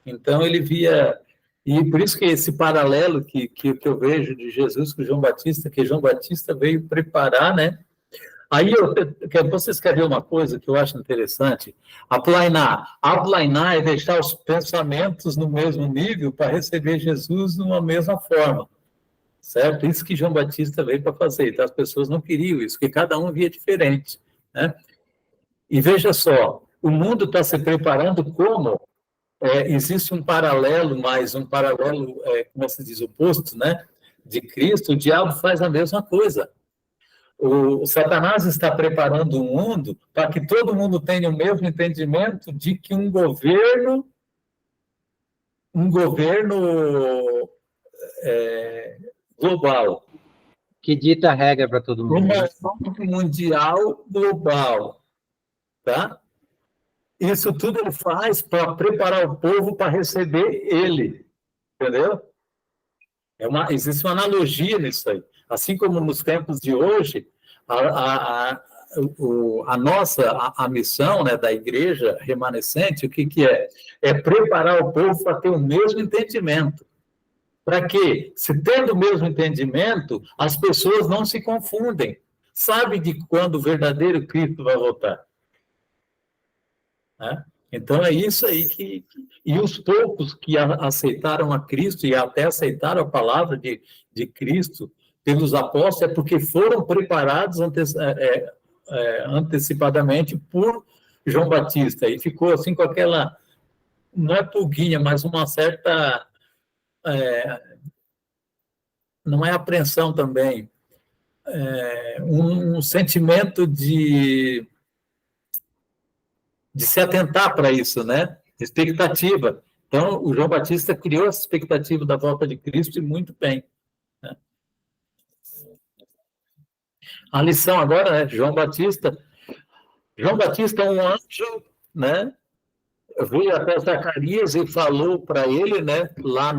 Então, ele via... E por isso que esse paralelo que eu vejo de Jesus com João Batista, que João Batista veio preparar, né? Aí vocês querem ver uma coisa que eu acho interessante? Aplainar. Aplainar é deixar os pensamentos no mesmo nível para receber Jesus numa mesma forma. Certo? Isso que João Batista veio para fazer. Então, as pessoas não queriam isso, porque cada um via diferente, né? E veja só, o mundo está se preparando como... existe um paralelo, mas um paralelo, como se diz, oposto, né? De Cristo, o diabo faz a mesma coisa. O Satanás está preparando o mundo para que todo mundo tenha o mesmo entendimento de que um governo global, Que dita a regra para todo mundo. uma ordem mundial global, tá? Isso tudo ele faz para preparar o povo para receber ele, entendeu? Existe uma analogia nisso aí. Assim como nos tempos de hoje, a nossa missão, né, da igreja remanescente, o que é? É preparar o povo para ter o mesmo entendimento. Para quê? Se tendo o mesmo entendimento, as pessoas não se confundem. Sabe de quando o verdadeiro Cristo vai voltar. Né? Então, é isso aí E os poucos que aceitaram a Cristo e até aceitaram a palavra de Cristo pelos apóstolos, é porque foram preparados antecipadamente por João Batista. E ficou assim com aquela, não é pulguinha, mas uma certa... não é apreensão também, um sentimento de se atentar para isso, né? Expectativa. Então, o João Batista criou essa expectativa da volta de Cristo e muito bem. Né? A lição agora é João Batista. João Batista é um anjo, né? Veio até Zacarias e falou para ele, né? Lá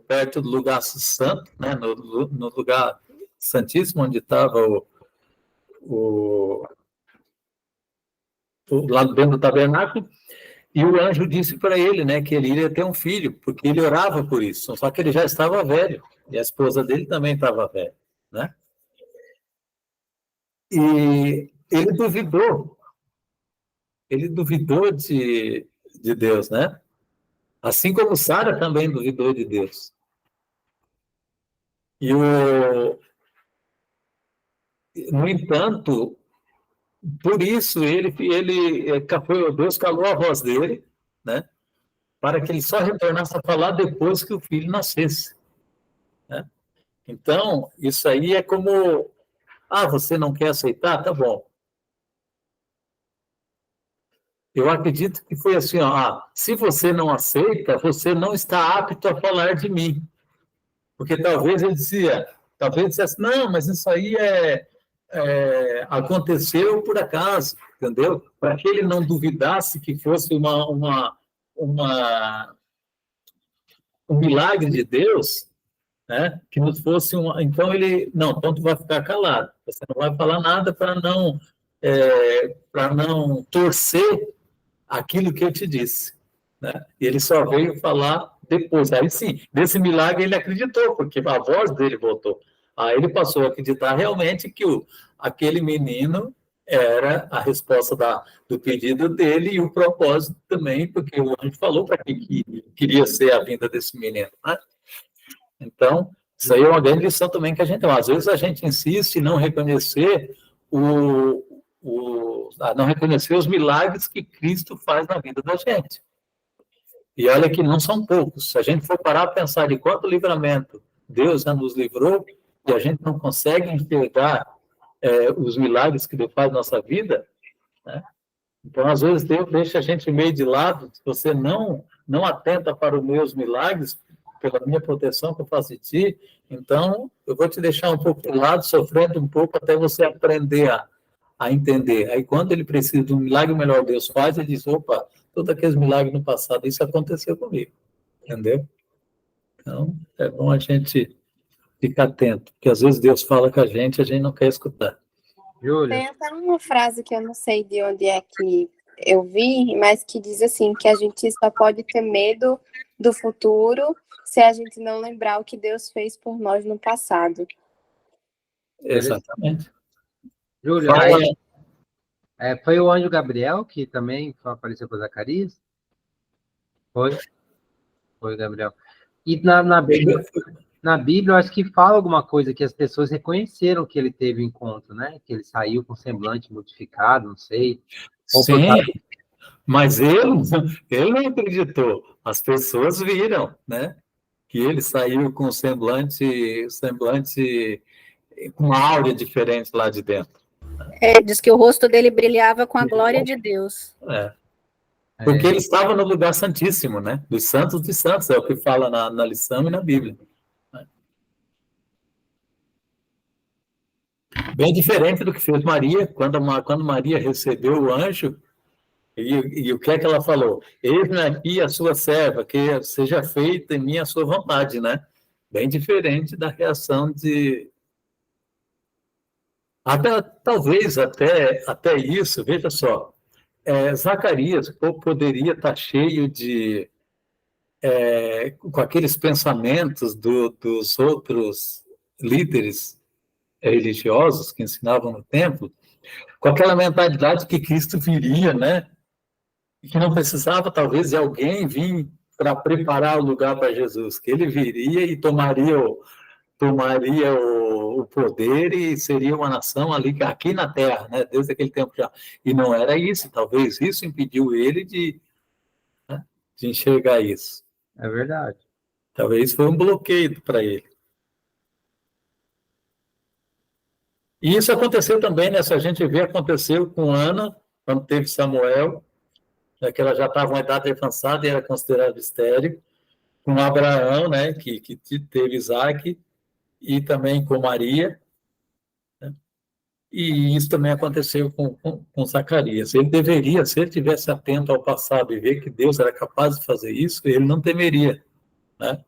perto do lugar santo, né? No lugar santíssimo, onde estava lá dentro do tabernáculo. E o anjo disse para ele, né, que ele iria ter um filho, porque ele orava por isso. Só que ele já estava velho, e a esposa dele também estava velha, né? E ele duvidou de Deus, né? Assim como Sara também duvidou de Deus. No entanto, por isso, Deus calou a voz dele, né, para que ele só retornasse a falar depois que o filho nascesse. Né? Então, isso aí é como, você não quer aceitar? Tá bom. Eu acredito que foi assim, se você não aceita, você não está apto a falar de mim. Porque talvez ele dissesse, não, mas isso aí aconteceu por acaso, entendeu? Para que ele não duvidasse que fosse um milagre de Deus, né? Que não fosse então então tu vai ficar calado, você não vai falar nada para não torcer aquilo que eu te disse, né? E ele só veio falar depois. Aí sim, desse milagre ele acreditou, porque a voz dele voltou. Aí ele passou a acreditar realmente que aquele menino era a resposta do pedido dele e o propósito também, porque o anjo falou para que queria ser a vinda desse menino. Né? Então, isso aí é uma grande lição também que a gente tem. Às vezes a gente insiste em não reconhecer não reconhecer os milagres que Cristo faz na vida da gente. E olha que não são poucos. Se a gente for parar a pensar de quanto livramento Deus já nos livrou, e a gente não consegue enxergar os milagres que Deus faz na nossa vida, né? Então, às vezes, Deus deixa a gente meio de lado, se você não atenta para os meus milagres, pela minha proteção que eu faço de ti, então eu vou te deixar um pouco de lado, sofrendo um pouco, até você aprender a entender. Aí, quando ele precisa de um milagre melhor, Deus faz, ele diz, opa, todos aqueles milagres no passado, isso aconteceu comigo, entendeu? Então, é bom a gente ficar atento, porque às vezes Deus fala com a gente não quer escutar. Júlia, Tem até uma frase que eu não sei de onde é que eu vi, mas que diz assim, que a gente só pode ter medo do futuro se a gente não lembrar o que Deus fez por nós no passado. Exatamente. Júlia, foi o anjo Gabriel que também apareceu para Zacarias? Foi Gabriel. E na Bíblia, eu acho que fala alguma coisa que as pessoas reconheceram que ele teve encontro, né? Que ele saiu com semblante modificado, não sei. Sim, mas ele não acreditou. As pessoas viram, né? Que ele saiu com semblante com uma áurea diferente lá de dentro. Diz que o rosto dele brilhava com a glória de Deus. Porque ele estava no lugar santíssimo, né? Dos santos, é o que fala na lição e na Bíblia. Bem diferente do que fez Maria, quando Maria recebeu o anjo, e o que é que ela falou? Eis-me aqui a sua serva, que seja feita em mim a sua vontade, né? Bem diferente da reação de... Talvez até isso, veja só, Zacarias poderia estar cheio de... com aqueles pensamentos dos outros líderes religiosos que ensinavam no templo, com aquela mentalidade que Cristo viria, né? E que não precisava, talvez, de alguém vir para preparar o lugar para Jesus, que ele viria e tomaria o poder e seria uma nação ali, aqui na Terra, né? Desde aquele tempo já. E não era isso, talvez isso impediu ele de enxergar isso. É verdade. Talvez foi um bloqueio para ele. E isso aconteceu também, né? Se a gente vê, aconteceu com Ana, quando teve Samuel, que ela já estava em uma idade avançada e era considerada estéril, com Abraão, né? Que teve Isaac, e também com Maria, né? E isso também aconteceu com Zacarias. Ele deveria, se ele tivesse atento ao passado e ver que Deus era capaz de fazer isso, ele não temeria, né?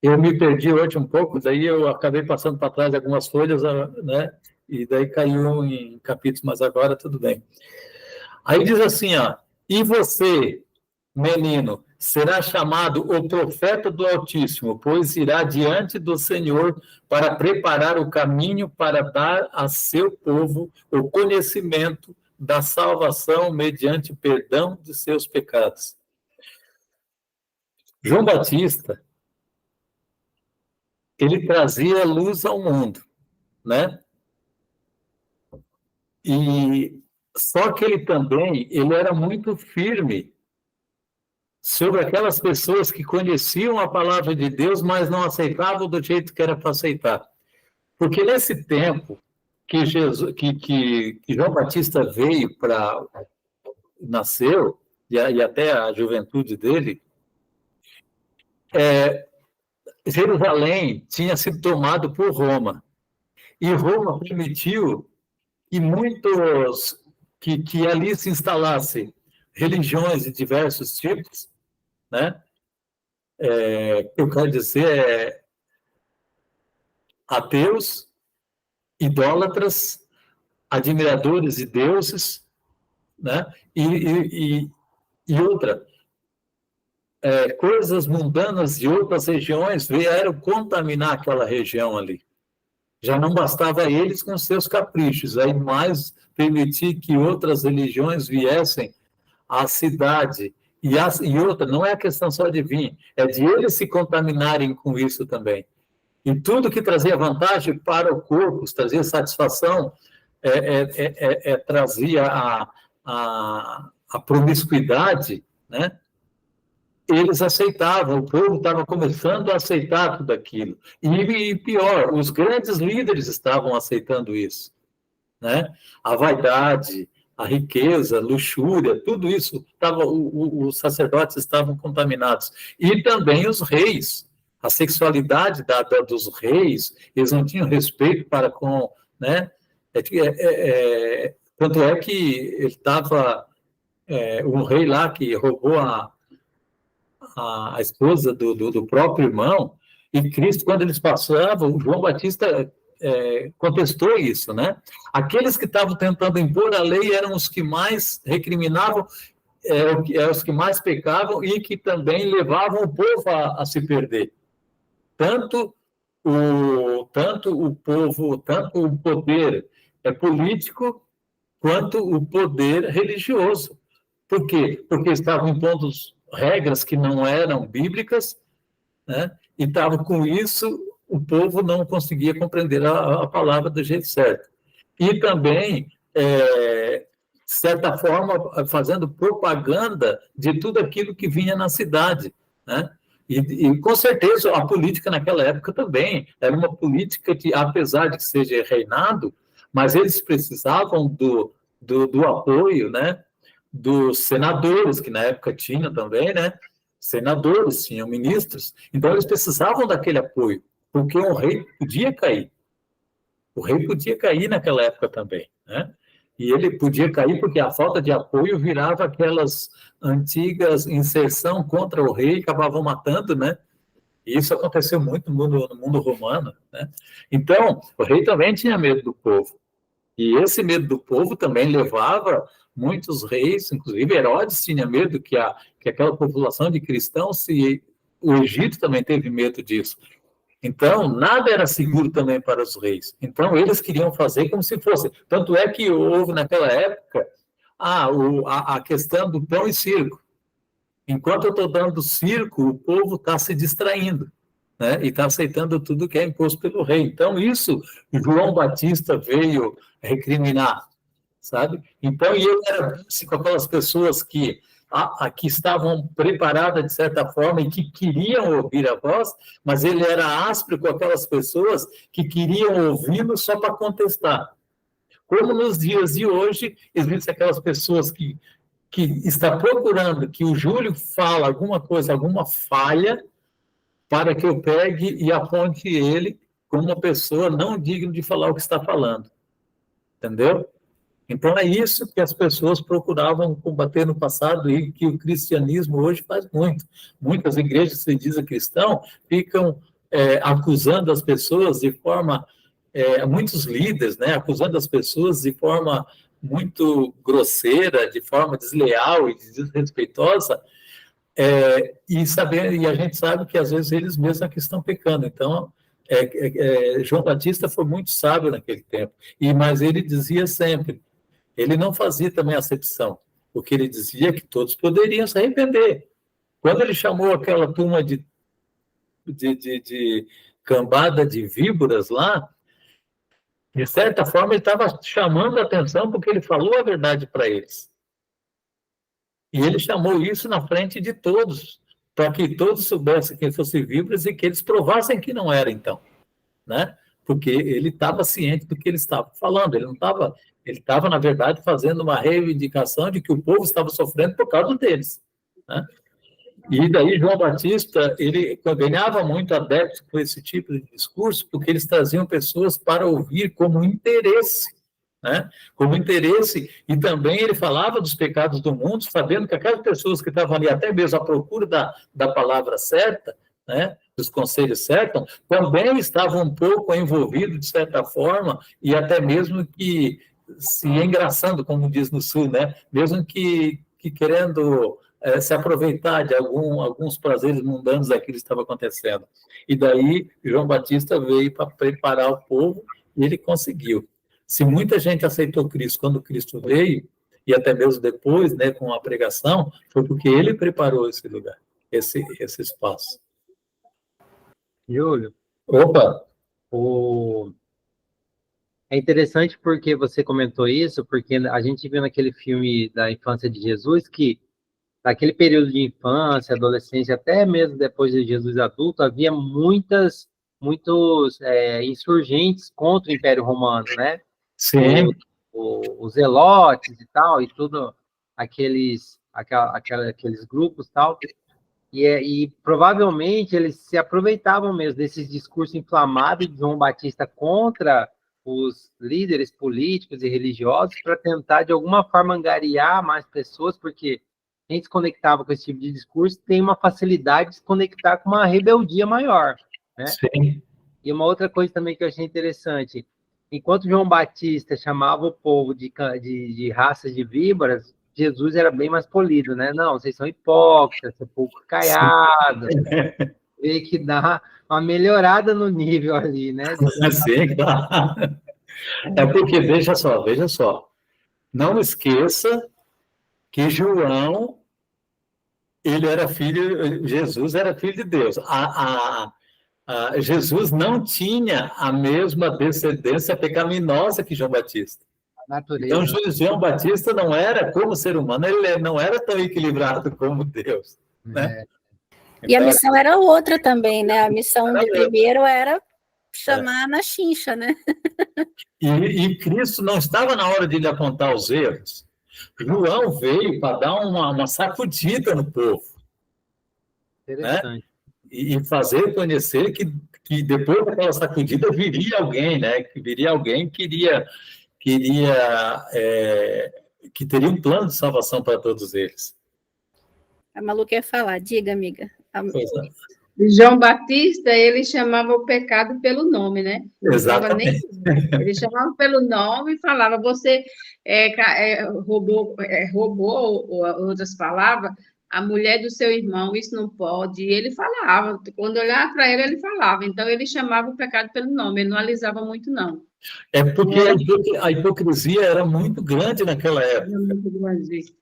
Eu me perdi hoje um pouco, daí eu acabei passando para trás algumas folhas, né? E daí caiu em capítulos, mas agora tudo bem. Aí diz assim, e você, menino, será chamado o profeta do Altíssimo, pois irá diante do Senhor para preparar o caminho para dar a seu povo o conhecimento da salvação mediante o perdão de seus pecados. João Batista, ele trazia luz ao mundo, né? E só que ele era muito firme sobre aquelas pessoas que conheciam a palavra de Deus, mas não aceitavam do jeito que era para aceitar. Porque nesse tempo que João Batista nasceu, e até a juventude dele, Jerusalém tinha sido tomado por Roma. E Roma permitiu que que ali se instalassem religiões de diversos tipos, né? Eu quero dizer, ateus, idólatras, admiradores de deuses, né? E outra, coisas mundanas de outras regiões vieram contaminar aquela região ali. Já não bastava eles com seus caprichos, aí mais permitir que outras religiões viessem à cidade. E outra, não é a questão só de vir, é de eles se contaminarem com isso também. E tudo que trazia vantagem para o corpo, trazia satisfação, trazia a promiscuidade, né? eles aceitavam, o povo estava começando a aceitar tudo aquilo. E pior, os grandes líderes estavam aceitando isso, né? A vaidade, a riqueza, a luxúria, tudo isso, os sacerdotes estavam contaminados. E também os reis, a sexualidade dos reis, eles não tinham respeito para com, né? Tanto é que ele estava, um rei lá que roubou a esposa do próprio irmão, e Cristo, quando eles passavam, o João Batista contestou isso, né? Aqueles que estavam tentando impor a lei eram os que mais recriminavam, os que mais pecavam e que também levavam o povo a se perder. Tanto o poder político quanto o poder religioso. Por quê? Porque estavam impondo regras que não eram bíblicas, né? E estavam com isso, o povo não conseguia compreender a palavra do jeito certo. E também, de certa forma, fazendo propaganda de tudo aquilo que vinha na cidade, né? E com certeza a política naquela época também era uma política que, apesar de que seja reinado, mas eles precisavam do apoio, né, dos senadores, que na época tinha também, né? Senadores, tinham ministros, então eles precisavam daquele apoio, porque o rei podia cair. O rei podia cair naquela época também, né? E ele podia cair porque a falta de apoio virava aquelas antigas inserção contra o rei, acabavam matando, né? E isso aconteceu muito no mundo romano, né? Então, o rei também tinha medo do povo. E esse medo do povo também levava muitos reis, inclusive Herodes tinha medo que aquela população de cristãos, o Egito também teve medo disso. Então, nada era seguro também para os reis. Então, eles queriam fazer como se fosse. Tanto é que houve, naquela época, a questão do pão e circo. Enquanto eu estou dando circo, o povo está se distraindo, né? E está aceitando tudo que é imposto pelo rei. Então, isso João Batista veio recriminar, sabe? Então, e ele era com aquelas pessoas que estavam preparadas, de certa forma, e que queriam ouvir a voz, mas ele era áspero com aquelas pessoas que queriam ouvi-lo só para contestar. Como nos dias de hoje, existem aquelas pessoas que está procurando que o Júlio fale alguma coisa, alguma falha, para que eu pegue e aponte ele como uma pessoa não digna de falar o que está falando. Entendeu? Então, é isso que as pessoas procuravam combater no passado e que o cristianismo hoje faz muito. Muitas igrejas que se dizem cristão ficam acusando as pessoas de forma... muitos líderes, né, acusando as pessoas de forma muito grosseira, de forma desleal e desrespeitosa, e a gente sabe que, às vezes, eles mesmos é que estão pecando. Então, João Batista foi muito sábio naquele tempo, mas ele dizia sempre, ele não fazia também acepção, porque ele dizia que todos poderiam se arrepender. Quando ele chamou aquela turma de cambada de víboras lá, de certa forma, ele estava chamando a atenção porque ele falou a verdade para eles. E ele chamou isso na frente de todos, para que todos soubessem que fossem víboras e que eles provassem que não era, então, né? Porque ele estava ciente do que ele estava falando, ele estava, na verdade, fazendo uma reivindicação de que o povo estava sofrendo por causa deles, né? E daí João Batista, ele ganhava muito adeptos com esse tipo de discurso, porque eles traziam pessoas para ouvir como interesse, né? Como interesse, e também ele falava dos pecados do mundo, sabendo que aquelas pessoas que estavam ali, até mesmo à procura da palavra certa, né? Dos conselhos certos, também estavam um pouco envolvidos, de certa forma, e até mesmo que se engraçando, como diz no Sul, né? Mesmo que querendo se aproveitar de alguns prazeres mundanos daquilo que estava acontecendo. E daí João Batista veio para preparar o povo e ele conseguiu. Se muita gente aceitou Cristo quando Cristo veio, e até mesmo depois, né, com a pregação, foi porque ele preparou esse lugar, esse espaço. Júlio, Opa! É interessante porque você comentou isso, porque a gente viu naquele filme da infância de Jesus que naquele período de infância, adolescência, até mesmo depois de Jesus adulto, havia muitos insurgentes contra o Império Romano, né? Sim, Os zelotes e tal, e tudo aqueles grupos e tal, e provavelmente eles se aproveitavam mesmo desses discursos inflamados de João Batista contra os líderes políticos e religiosos para tentar, de alguma forma, angariar mais pessoas, porque quem se conectava com esse tipo de discurso tem uma facilidade de se conectar com uma rebeldia maior, né? sim. E uma outra coisa também que eu achei interessante, enquanto João Batista chamava o povo de raças de víboras, Jesus era bem mais polido, né? Não, vocês são hipócritas, são pouco caiados, vê que dá uma melhorada no nível ali, né? Sim, claro. É porque, veja só, não esqueça que João, Jesus era filho de Deus. Jesus não tinha a mesma descendência pecaminosa que João Batista. A Então, natureza. João Batista não era, como ser humano, ele não era tão equilibrado como Deus, né? E a Então, missão era outra também, né? A missão do primeiro era chamar na chincha, né? e Cristo não estava na hora de lhe apontar os erros. João veio para dar uma sacudida no povo, né? Interessante. E fazer conhecer que depois daquela sacudida viria alguém, né? Que viria alguém que que teria um plano de salvação para todos eles. A Malu quer falar, diga, amiga. Pois é. João Batista, ele chamava o pecado pelo nome, né? Não falava nem. Exatamente. Ele chamava pelo nome e falava, você roubou, ou outras palavras, a mulher do seu irmão, isso não pode. E ele falava, quando olhava para ele, ele falava. Então, ele chamava o pecado pelo nome, ele não alisava muito, não. É porque a hipocrisia era muito grande naquela época. Era muito grande.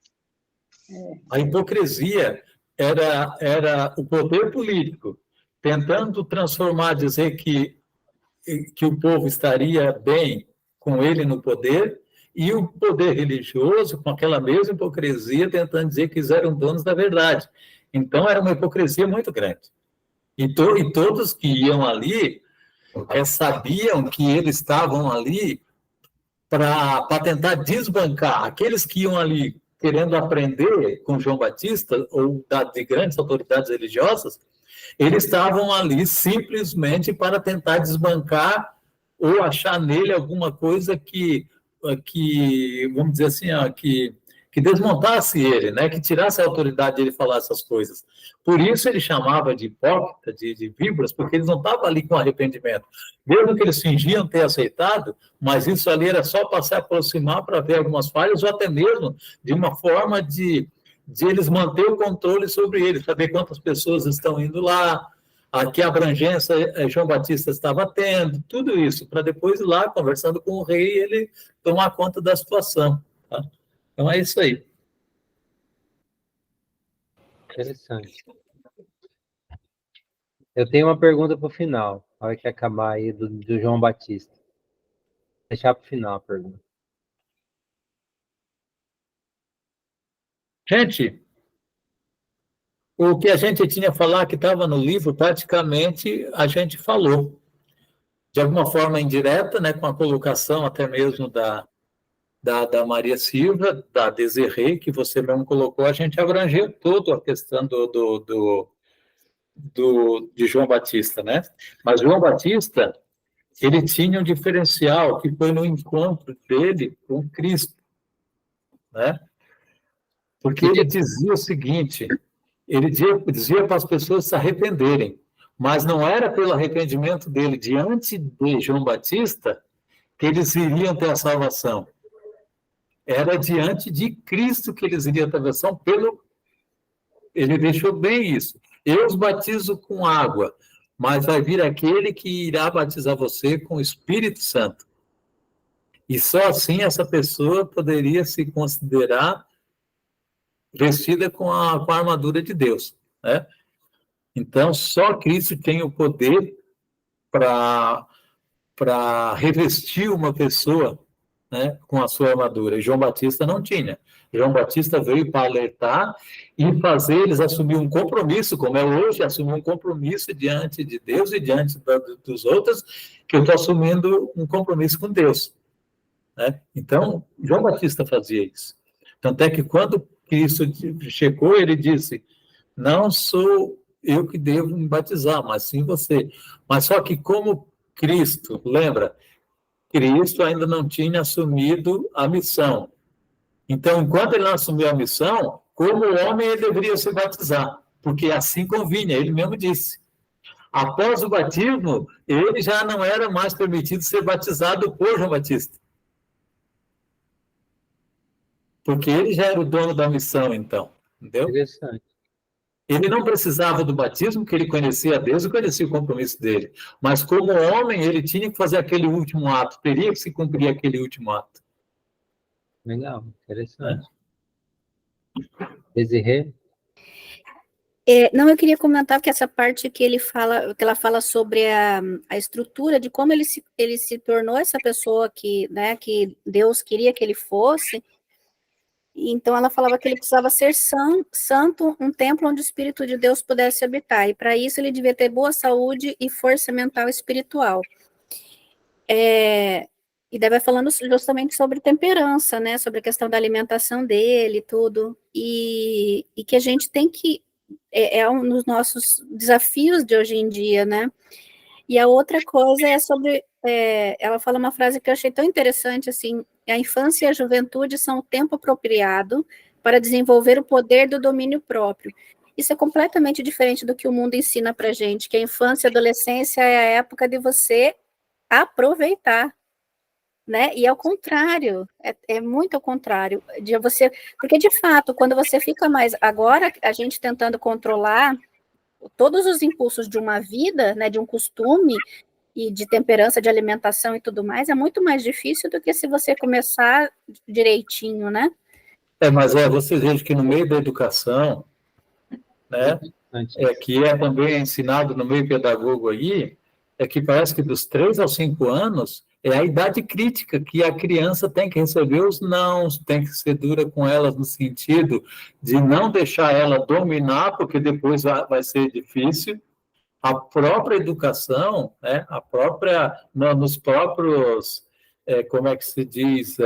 A hipocrisia era o poder político tentando transformar, dizer que o povo estaria bem com ele no poder, e o poder religioso, com aquela mesma hipocrisia, tentando dizer que eles eram donos da verdade. Então, era uma hipocrisia muito grande. E todos que iam ali sabiam que eles estavam ali para tentar desbancar aqueles que iam ali querendo aprender com João Batista, ou de grandes autoridades religiosas. Eles estavam ali simplesmente para tentar desbancar ou achar nele alguma coisa que vamos dizer assim, que desmontasse ele, né? Que tirasse a autoridade de ele falar essas coisas. Por isso ele chamava de hipócrita, de víboras, porque eles não estavam ali com arrependimento. Mesmo que eles fingiam ter aceitado, mas isso ali era só para se aproximar para ver algumas falhas, ou até mesmo de uma forma de eles manter o controle sobre eles, saber quantas pessoas estão indo lá, a que abrangência João Batista estava tendo, tudo isso, para depois ir lá, conversando com o rei, ele tomar conta da situação. Tá? Então, é isso aí. Interessante. Eu tenho uma pergunta para o final, na hora que acabar aí do João Batista. Vou deixar para o final a pergunta. Gente, o que a gente tinha a falar que estava no livro, praticamente a gente falou. De alguma forma indireta, né, com a colocação até mesmo da Maria Silva, da Desirê, que você mesmo colocou, a gente abrangeu toda a questão de João Batista, né? Mas João Batista, ele tinha um diferencial que foi no encontro dele com Cristo, né? Porque ele dizia o seguinte, ele dizia para as pessoas se arrependerem, mas não era pelo arrependimento dele diante de João Batista que eles iriam ter a salvação. Era diante de Cristo que eles iriam ter a salvação. Ele deixou bem isso. Eu os batizo com água, mas vai vir aquele que irá batizar você com o Espírito Santo. E só assim essa pessoa poderia se considerar vestida com a armadura de Deus, né? Então, só Cristo tem o poder para revestir uma pessoa, né, com a sua armadura, e João Batista não tinha. João Batista veio para alertar e fazer eles assumir um compromisso, como é hoje, assumir um compromisso diante de Deus e diante dos outros, que eu estou assumindo um compromisso com Deus. Né? Então, João Batista fazia isso. Tanto é que quando Cristo chegou, ele disse, não sou eu que devo me batizar, mas sim você. Mas só que como Cristo, lembra, Cristo ainda não tinha assumido a missão. Então, enquanto ele não assumiu a missão, como homem ele deveria se batizar, porque assim convinha, ele mesmo disse. Após o batismo, ele já não era mais permitido ser batizado por João Batista. Porque ele já era o dono da missão, então. Entendeu? Interessante. Ele não precisava do batismo, porque ele conhecia Deus e conhecia o compromisso dele. Mas como homem, ele tinha que fazer aquele último ato, teria que se cumprir aquele último ato. Legal, interessante. Desirê? Não, eu queria comentar que essa parte que ela fala sobre a estrutura de como ele se tornou essa pessoa que, né, que Deus queria que ele fosse. Então, ela falava que ele precisava ser santo, um templo onde o Espírito de Deus pudesse habitar. E, para isso, ele devia ter boa saúde e força mental e espiritual. E daí vai falando justamente sobre temperança, né? Sobre a questão da alimentação dele e tudo. E que a gente tem que... um dos nossos desafios de hoje em dia, né? E a outra coisa é sobre... ela fala uma frase que eu achei tão interessante, assim... A infância e a juventude são o tempo apropriado para desenvolver o poder do domínio próprio. Isso é completamente diferente do que o mundo ensina para a gente, que a infância e a adolescência é a época de você aproveitar, né? E ao contrário, é muito ao contrário, de você, porque de fato, quando você fica mais, agora a gente tentando controlar todos os impulsos de uma vida, né, de um costume, e de temperança, de alimentação e tudo mais, é muito mais difícil do que se você começar direitinho, né? Mas você veja que no meio da educação, né, que é também ensinado no meio pedagogo aí, é que parece que dos 3 aos 5 anos é a idade crítica, que a criança tem que receber os nãos, tem que ser dura com elas no sentido de não deixar ela dominar, porque depois vai ser difícil. A própria educação, né, nos próprios, como é que se diz?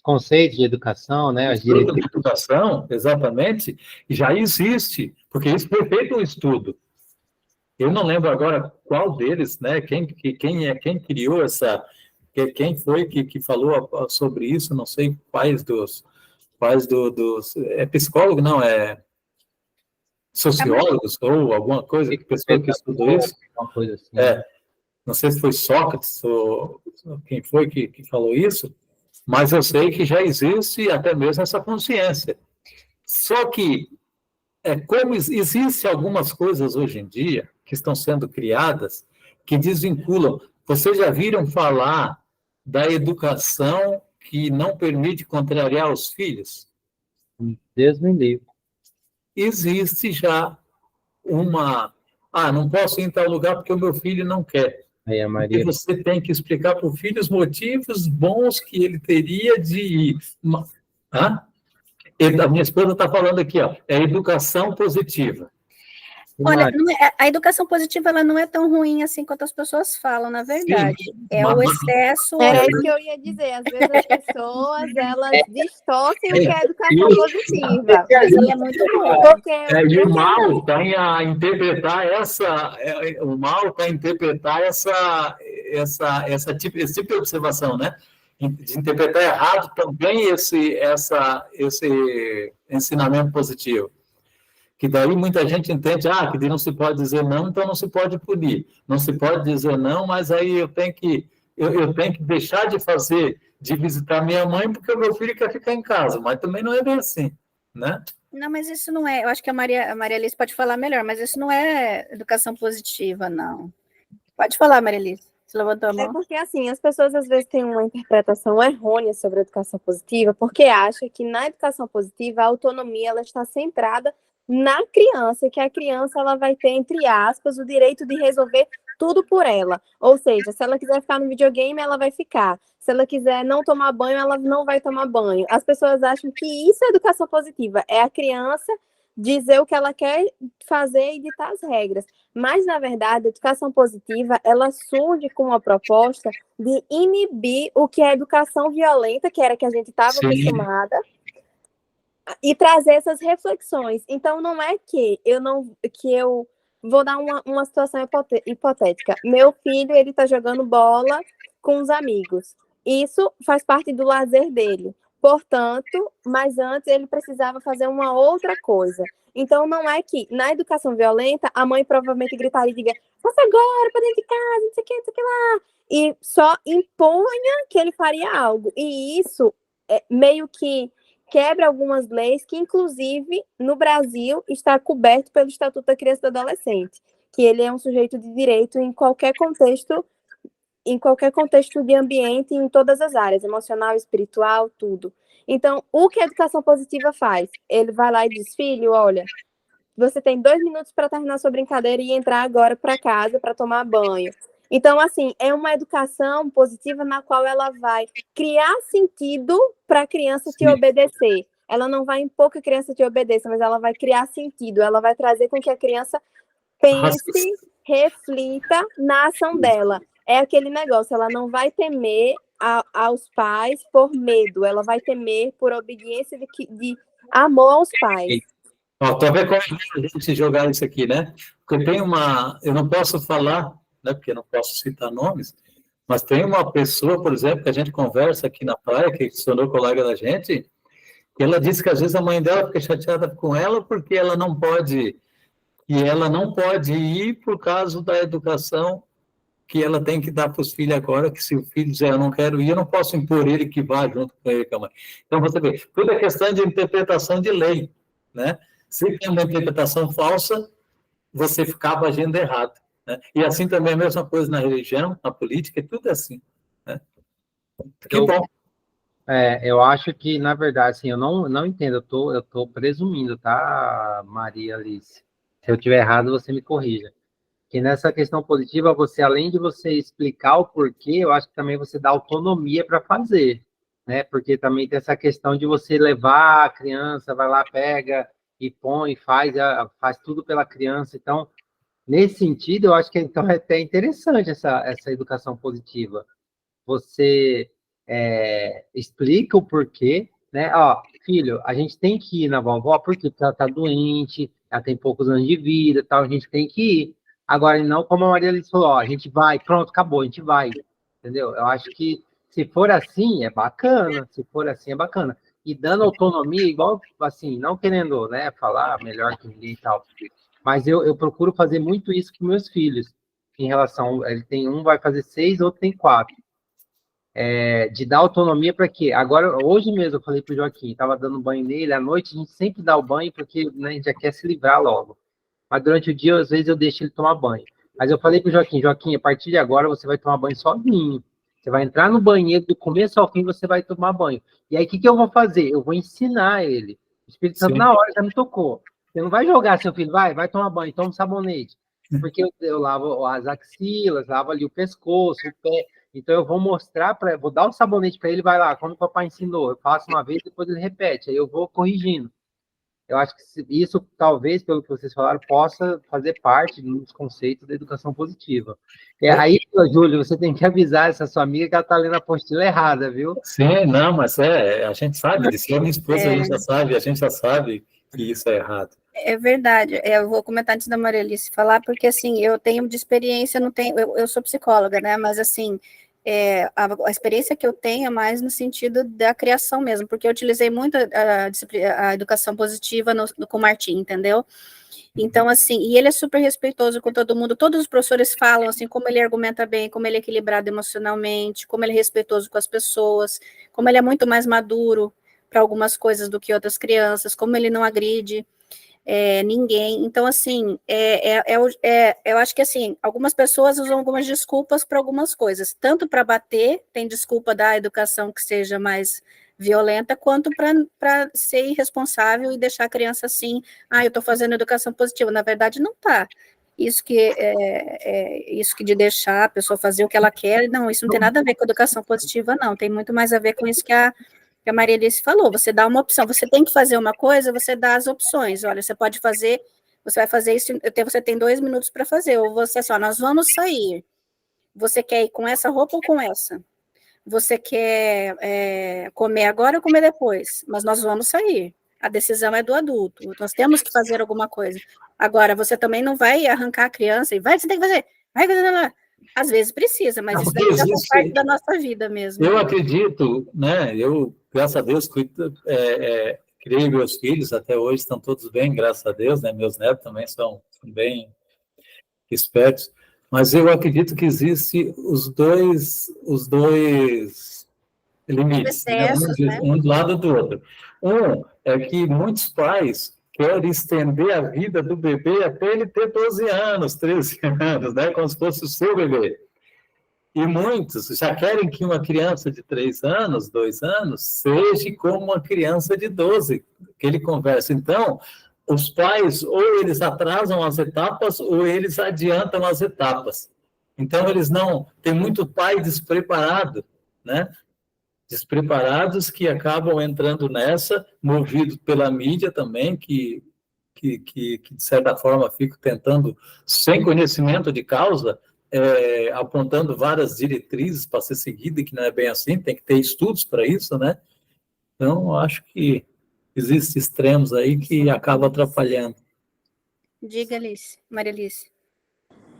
Conceitos de educação, né? As diretrizes de educação, exatamente, já existe, porque isso foi feito um estudo. Eu não lembro agora qual deles, né, quem criou quem foi que falou sobre isso, não sei quais dos é psicólogo, não, sociólogos ou alguma coisa, que pessoa que estudou isso. Uma coisa assim. Não sei se foi Sócrates ou quem foi que falou isso, mas eu sei que já existe até mesmo essa consciência. Só que, como existem algumas coisas hoje em dia que estão sendo criadas que desvinculam. Vocês já viram falar da educação que não permite contrariar os filhos? Deus me livre. Existe já não posso ir em tal lugar porque o meu filho não quer. Aí a Maria... E você tem que explicar para o filho os motivos bons que ele teria de ir. A minha esposa está falando aqui, é educação positiva. Olha, a educação positiva ela não é tão ruim assim quanto as pessoas falam, na verdade. Sim, o excesso... Era isso que eu ia dizer. Às vezes as pessoas, elas distorcem o que é educação positiva. Mas ela é muito boa. E o mal está em interpretar esse tipo de observação, né? De interpretar errado também esse ensinamento positivo. Que daí muita gente entende, que não se pode dizer não, então não se pode punir. Não se pode dizer não, mas aí eu tenho que deixar de visitar minha mãe, porque o meu filho quer ficar em casa, mas também não é bem assim, né? Não, mas isso não é, eu acho que a Maria Alice pode falar melhor, mas isso não é educação positiva, não. Pode falar, Maria Alice. Você levantou a mão. É porque, assim, as pessoas às vezes têm uma interpretação errônea sobre a educação positiva, porque acham que na educação positiva a autonomia ela está centrada na criança, que a criança ela vai ter, entre aspas, o direito de resolver tudo por ela. Ou seja, se ela quiser ficar no videogame, ela vai ficar. Se ela quiser não tomar banho, ela não vai tomar banho. As pessoas acham que isso é educação positiva. É a criança dizer o que ela quer fazer e ditar as regras. Mas, na verdade, a educação positiva, ela surge com uma proposta de inibir o que é a educação violenta, que era que a gente estava acostumada, e trazer essas reflexões. Então, não é que eu vou dar uma situação hipotética. Meu filho, ele está jogando bola com os amigos. Isso faz parte do lazer dele. Portanto, mas antes ele precisava fazer uma outra coisa. Então, não é que na educação violenta, a mãe provavelmente gritaria e diga, passa agora para dentro de casa, não sei o que, não sei o que lá. E só imponha que ele faria algo. E isso meio que quebra algumas leis que, inclusive, no Brasil, está coberto pelo Estatuto da Criança e do Adolescente, que ele é um sujeito de direito em qualquer contexto de ambiente, em todas as áreas, emocional, espiritual, tudo. Então, o que a educação positiva faz? Ele vai lá e diz, filho, olha, você tem 2 minutos para terminar sua brincadeira e entrar agora para casa para tomar banho. Então, assim, é uma educação positiva na qual ela vai criar sentido para a criança te obedecer. Ela não vai impor que a criança te obedeça, mas ela vai criar sentido. Ela vai trazer com que a criança pense, reflita na ação dela. É aquele negócio, ela não vai temer aos pais por medo, ela vai temer por obediência de amor aos pais. Tô vendo como a gente jogar isso aqui, né? Porque tem eu não posso falar, né, porque eu não posso citar nomes, mas tem uma pessoa, por exemplo, que a gente conversa aqui na praia, que se tornou colega da gente, que ela disse que às vezes a mãe dela fica chateada com ela porque ela não pode ir por causa da educação que ela tem que dar para os filhos agora, que se o filho dizer eu não quero ir, eu não posso impor ele que vá junto com ele, com a mãe. Então, você vê, tudo é questão de interpretação de lei, né? Se tem uma interpretação falsa, você ficava agindo errado, né? E assim também é a mesma coisa na religião, na política, tudo é assim, né? Que bom. Eu acho que, na verdade, assim, eu não entendo, eu tô presumindo, tá, Maria Alice? Se eu estiver errado, você me corrija. Que nessa questão positiva, você, além de você explicar o porquê, eu acho que também você dá autonomia para fazer, né? Porque também tem essa questão de você levar a criança, vai lá, pega e põe, faz tudo pela criança. Então, nesse sentido, eu acho que então, é até interessante essa educação positiva. Você explica o porquê, né? Ó, filho, a gente tem que ir na vovó porque ela tá doente, ela tem poucos anos de vida, tal, a gente tem que ir. Agora, não como a Maria Alice falou, ó, a gente vai, pronto, acabou, a gente vai, entendeu? Eu acho que se for assim, é bacana, se for assim, é bacana. E dando autonomia, igual, assim, não querendo, né, falar melhor que ninguém e tal, mas eu procuro fazer muito isso com meus filhos, em relação, ele tem vai fazer 6, outro tem 4. De dar autonomia para quê? Agora, hoje mesmo, eu falei pro Joaquim, estava dando banho nele, à noite a gente sempre dá o banho, porque, né, a gente já quer se livrar logo. Mas durante o dia, às vezes, eu deixo ele tomar banho. Mas eu falei pro Joaquim, a partir de agora você vai tomar banho sozinho. Você vai entrar no banheiro, do começo ao fim, você vai tomar banho. E aí, o que eu vou fazer? Eu vou ensinar ele. O Espírito Santo, na hora, já me tocou. Você não vai jogar seu filho, vai tomar banho, toma um sabonete. Porque eu lavo as axilas, lavo ali o pescoço, o pé. Então, eu vou mostrar, vou dar o sabonete para ele, vai lá, como o papai ensinou. Eu faço uma vez, depois ele repete. Aí eu vou corrigindo. Eu acho que isso, talvez, pelo que vocês falaram, possa fazer parte dos conceitos da educação positiva. Aí, Júlio, você tem que avisar essa sua amiga que ela está lendo a apostila errada, viu? Sim, não, mas a gente sabe disso. Eu e minha esposa, a gente já sabe que isso é errado. É verdade. Eu vou comentar antes da Maria Alice falar, porque, assim, eu tenho de experiência, eu sou psicóloga, né, mas, assim, a experiência que eu tenho é mais no sentido da criação mesmo, porque eu utilizei muito a educação positiva com o Martim, entendeu? Então, assim, e ele é super respeitoso com todo mundo, todos os professores falam, assim, como ele argumenta bem, como ele é equilibrado emocionalmente, como ele é respeitoso com as pessoas, como ele é muito mais maduro para algumas coisas do que outras crianças, como ele não agride ninguém. Então, assim, eu acho que, assim, algumas pessoas usam algumas desculpas para algumas coisas, tanto para bater, tem desculpa da educação que seja mais violenta, quanto para ser irresponsável e deixar a criança assim, eu estou fazendo educação positiva. Na verdade, não está. isso que de deixar a pessoa fazer o que ela quer, não, isso não tem nada a ver com educação positiva, não, tem muito mais a ver com isso que a Maria Alice falou, você dá uma opção, você tem que fazer uma coisa, você dá as opções, olha, você pode fazer, você vai fazer isso, você tem 2 minutos para fazer, ou você assim, ó, nós vamos sair, você quer ir com essa roupa ou com essa? Você quer comer agora ou comer depois? Mas nós vamos sair. A decisão é do adulto. Nós temos que fazer alguma coisa. Agora, você também não vai arrancar a criança e você tem que fazer. Às vezes precisa, mas isso daí já faz parte da nossa vida mesmo. Eu acredito, né? Eu, graças a Deus, criei meus filhos, até hoje estão todos bem, graças a Deus, né? Meus netos também são bem espertos. Mas eu acredito que existem os dois limites, excessos, né? Um do lado do outro. Um é que muitos pais querem estender a vida do bebê até ele ter 12 anos, 13 anos, né? Como se fosse o seu bebê. E muitos já querem que uma criança de 3 anos, 2 anos, seja como uma criança de 12, que ele conversa. Então, os pais, ou eles atrasam as etapas, ou eles adiantam as etapas. Então, eles não... Tem muito pai despreparado, né? Despreparados que acabam entrando nessa, movidos pela mídia também, que de certa forma, ficam tentando, sem conhecimento de causa, apontando várias diretrizes para ser seguida, e que não é bem assim, tem que ter estudos para isso, né? Então, acho que existem extremos aí que acabam atrapalhando. Diga, Alice, Maria Alice.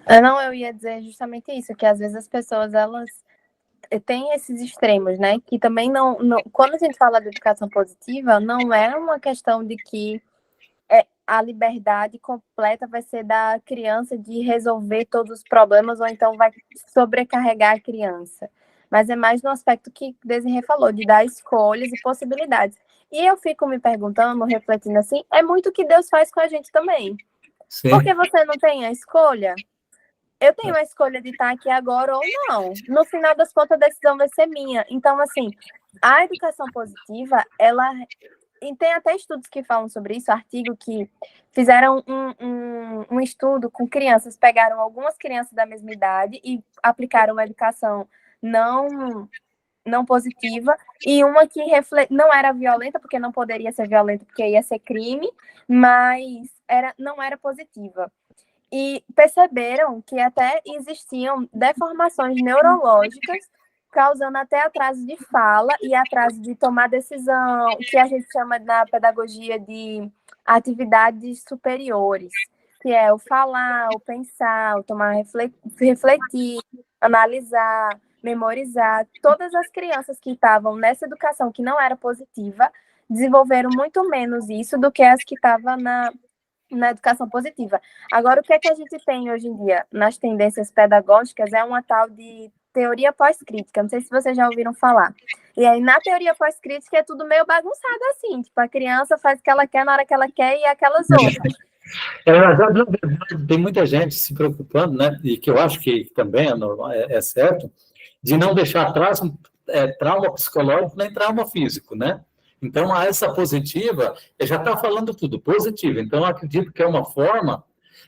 Não, eu ia dizer justamente isso, que às vezes as pessoas, elas têm esses extremos, né? Que também não... Quando a gente fala de educação positiva, não é uma questão de que a liberdade completa vai ser da criança de resolver todos os problemas, ou então vai sobrecarregar a criança. Mas é mais no aspecto que Desirê falou, de dar escolhas e possibilidades. E eu fico me perguntando, refletindo assim, é muito o que Deus faz com a gente também. Sim. Porque você não tem a escolha? Eu tenho a escolha de estar aqui agora ou não. No final das contas, a decisão vai ser minha. Então, assim, a educação positiva, ela... E tem até estudos que falam sobre isso, artigo que fizeram um estudo com crianças, pegaram algumas crianças da mesma idade e aplicaram uma educação não positiva, e uma que não era violenta, porque não poderia ser violenta, porque ia ser crime, mas não era positiva. E perceberam que até existiam deformações neurológicas, causando até atraso de fala e atraso de tomar decisão, que a gente chama na pedagogia de atividades superiores, que é o falar, o pensar, o tomar, refletir, analisar, memorizar. Todas as crianças que estavam nessa educação que não era positiva desenvolveram muito menos isso do que as que estavam na educação positiva. Agora, o que é que a gente tem hoje em dia nas tendências pedagógicas é uma tal de teoria pós-crítica, não sei se vocês já ouviram falar. E aí, na teoria pós-crítica, é tudo meio bagunçado assim, tipo, a criança faz o que ela quer na hora que ela quer e aquelas outras. Tem muita gente se preocupando, né, e que eu acho que também é normal, é certo, de não deixar atrás trauma psicológico nem trauma físico, né? Então, essa positiva, já está falando tudo, positivo. Então, eu acredito que é uma forma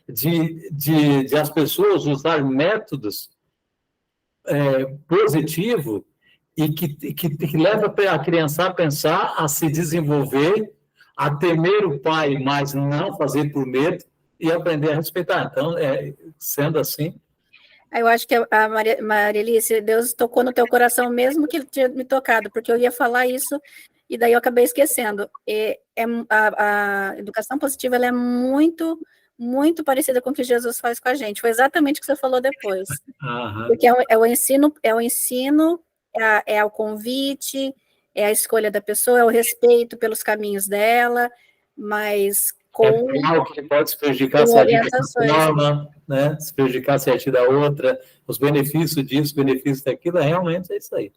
de as pessoas usar métodos positivo e que leva a criança a pensar, a se desenvolver, a temer o pai, mas não fazer por medo e aprender a respeitar. Então, sendo assim... Eu acho que a Maria Alice, Deus tocou no teu coração mesmo que ele tinha me tocado, porque eu ia falar isso e daí eu acabei esquecendo. A educação positiva, ela é muito, muito parecida com o que Jesus faz com a gente. Foi exatamente o que você falou depois. Aham. Porque é o ensino, é o convite, é a escolha da pessoa, é o respeito pelos caminhos dela, mas com claro que pode se prejudicar se a gente orientações. forma, né? Se prejudicar se a gente da outra, os benefícios disso, benefícios daquilo, realmente é isso aí.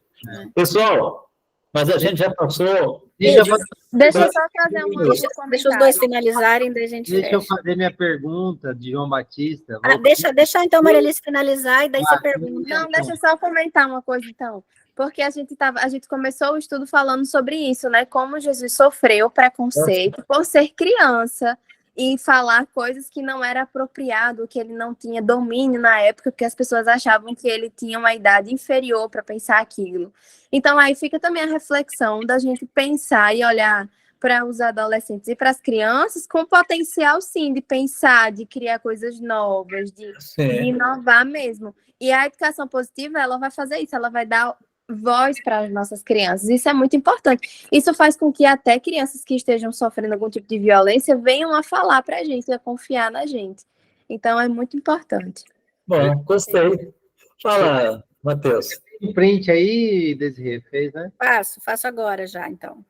Pessoal, mas a gente já passou... Deixa eu só fazer Deixa os dois finalizarem, daí a gente... Deixa eu fazer minha pergunta de João Batista. Deixa então a Maria Alice finalizar e daí você pergunta. Não, deixa eu só comentar uma coisa, então. Porque a gente começou o estudo falando sobre isso, né? Como Jesus sofreu preconceito por ser criança e falar coisas que não era apropriado, que ele não tinha domínio na época, porque as pessoas achavam que ele tinha uma idade inferior para pensar aquilo. Então, aí fica também a reflexão da gente pensar e olhar para os adolescentes e para as crianças com potencial, sim, de pensar, de criar coisas novas, de inovar mesmo. E a educação positiva, ela vai fazer isso, ela vai dar voz para as nossas crianças. Isso é muito importante. Isso faz com que até crianças que estejam sofrendo algum tipo de violência venham a falar para a gente, a confiar na gente. Então, é muito importante. Bom, gostei. Fala, Matheus. Um print aí, Desirê, fez, né? Faço agora já, então.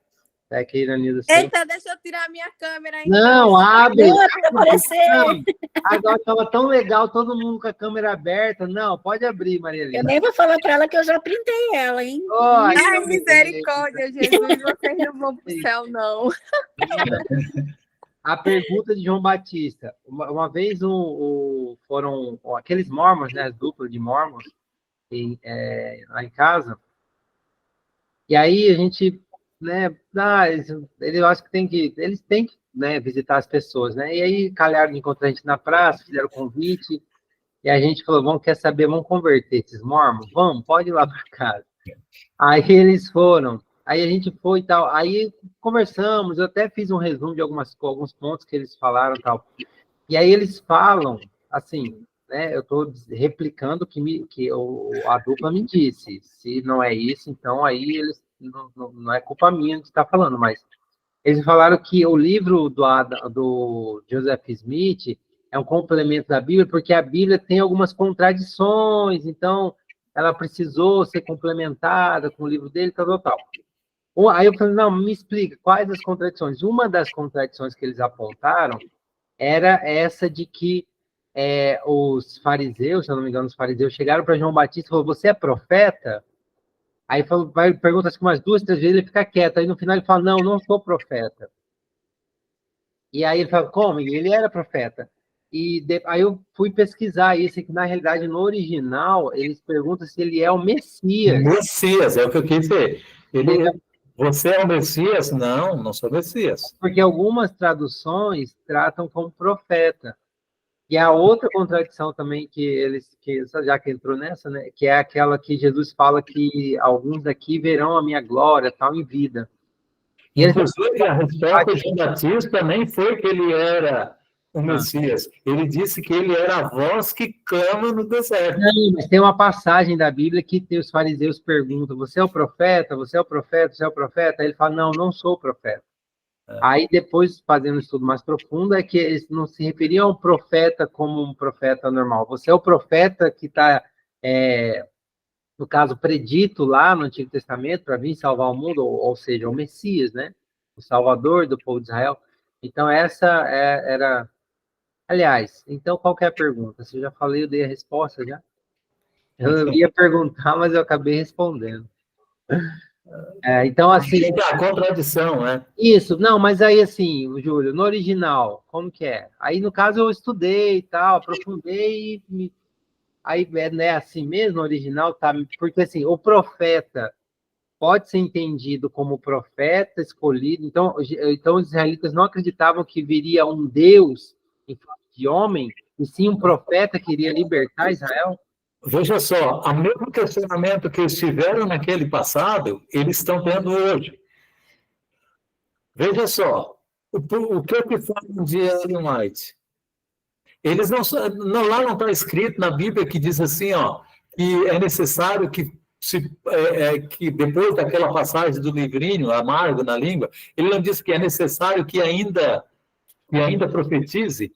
É que a Iranilda... Eita, deixa eu tirar a minha câmera aí. Não, abre! Não, aparecer. Não, agora estava tão legal, todo mundo com a câmera aberta. Não, pode abrir, Maria Eu Helena. nem vou falar para ela que eu já printei ela, hein? Ai, misericórdia, Jesus, vocês não vão pro céu, não. A pergunta de João Batista. Uma vez foram aqueles mormons, né, as duplas de mormons, lá em casa. E aí a gente, né, eu acho que eles têm que, né, visitar as pessoas, né? E aí calharam de encontrar a gente na praça, fizeram o convite, e a gente falou, quer saber, vamos converter esses mormons? Vamos, pode ir lá para casa. Aí eles foram, aí a gente foi e tal, aí conversamos, eu até fiz um resumo de alguns pontos que eles falaram e tal. E aí eles falam, assim, né, eu estou replicando que a dupla me disse, se não é isso, então aí eles não é culpa minha de estar falando, mas eles falaram que o livro do Joseph Smith é um complemento da Bíblia, porque a Bíblia tem algumas contradições, então ela precisou ser complementada com o livro dele, tal. Aí eu falei, não, me explica, quais as contradições? Uma das contradições que eles apontaram era essa de que os fariseus, se eu não me engano, os fariseus chegaram para João Batista e falaram, você é profeta? Aí pergunta acho que umas 2, 3 vezes, ele fica quieto. Aí no final ele fala, não sou profeta. E aí ele fala, como? Ele era profeta. Aí eu fui pesquisar isso, que na realidade no original eles perguntam se ele é o Messias. Messias, é o que eu quis dizer. Você é o Messias? Não sou o Messias. Porque algumas traduções tratam como profeta. E a outra contradição também já que entrou nessa, né, que é aquela que Jesus fala que alguns daqui verão a minha glória, tal, em vida. E inclusive, a resposta de João Batista nem foi que ele era o Messias. Ele disse que ele era a voz que clama no deserto. Não, mas tem uma passagem da Bíblia que os fariseus perguntam, você é o profeta? Você é o profeta? Você é o profeta? Aí ele fala, não sou o profeta. Aí, depois, fazendo um estudo mais profundo, é que eles não se referiam ao profeta como um profeta normal. Você é o profeta que está, no caso, predito lá no Antigo Testamento para vir salvar o mundo, ou seja, o Messias, né? O Salvador do povo de Israel. Então, essa era... Aliás, então, qual que é a pergunta? Se eu já falei, eu dei a resposta já? Eu ia perguntar, mas eu acabei respondendo. Então, assim... A contradição, né? Isso, não, mas aí, assim, Júlio, no original, como que é? Aí, no caso, eu estudei e tal, aprofundei, aí, né, assim mesmo, no original, tá? Porque, assim, o profeta pode ser entendido como profeta escolhido, então os israelitas não acreditavam que viria um Deus em forma de homem, e sim um profeta que iria libertar Israel? Veja só, o mesmo questionamento que eles tiveram naquele passado, eles estão tendo hoje. Veja só, o que falam de Ellen White? Eles lá não está escrito na Bíblia que diz assim, que é necessário que depois daquela passagem do livrinho, amargo na língua, ele não diz que é necessário que ainda profetize.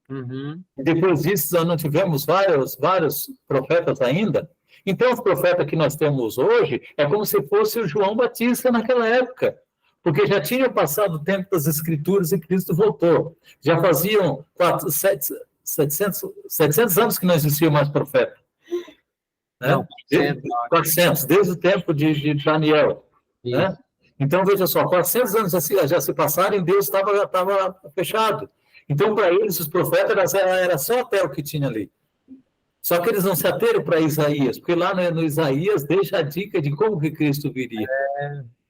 Uhum. Depois disso, nós não tivemos vários profetas ainda. Então, os profetas que nós temos hoje é como se fosse o João Batista naquela época, porque já tinha passado o tempo das Escrituras e Cristo voltou. Já faziam 700 anos que não existia mais profeta. Né? Não, 400, desde o tempo de Daniel. Né? Então, veja só, 400 anos já se passaram e Deus estava fechado. Então, para eles, os profetas era só até o que tinha ali. Só que eles não se ateram para Isaías, porque lá no Isaías deixa a dica de como que Cristo viria.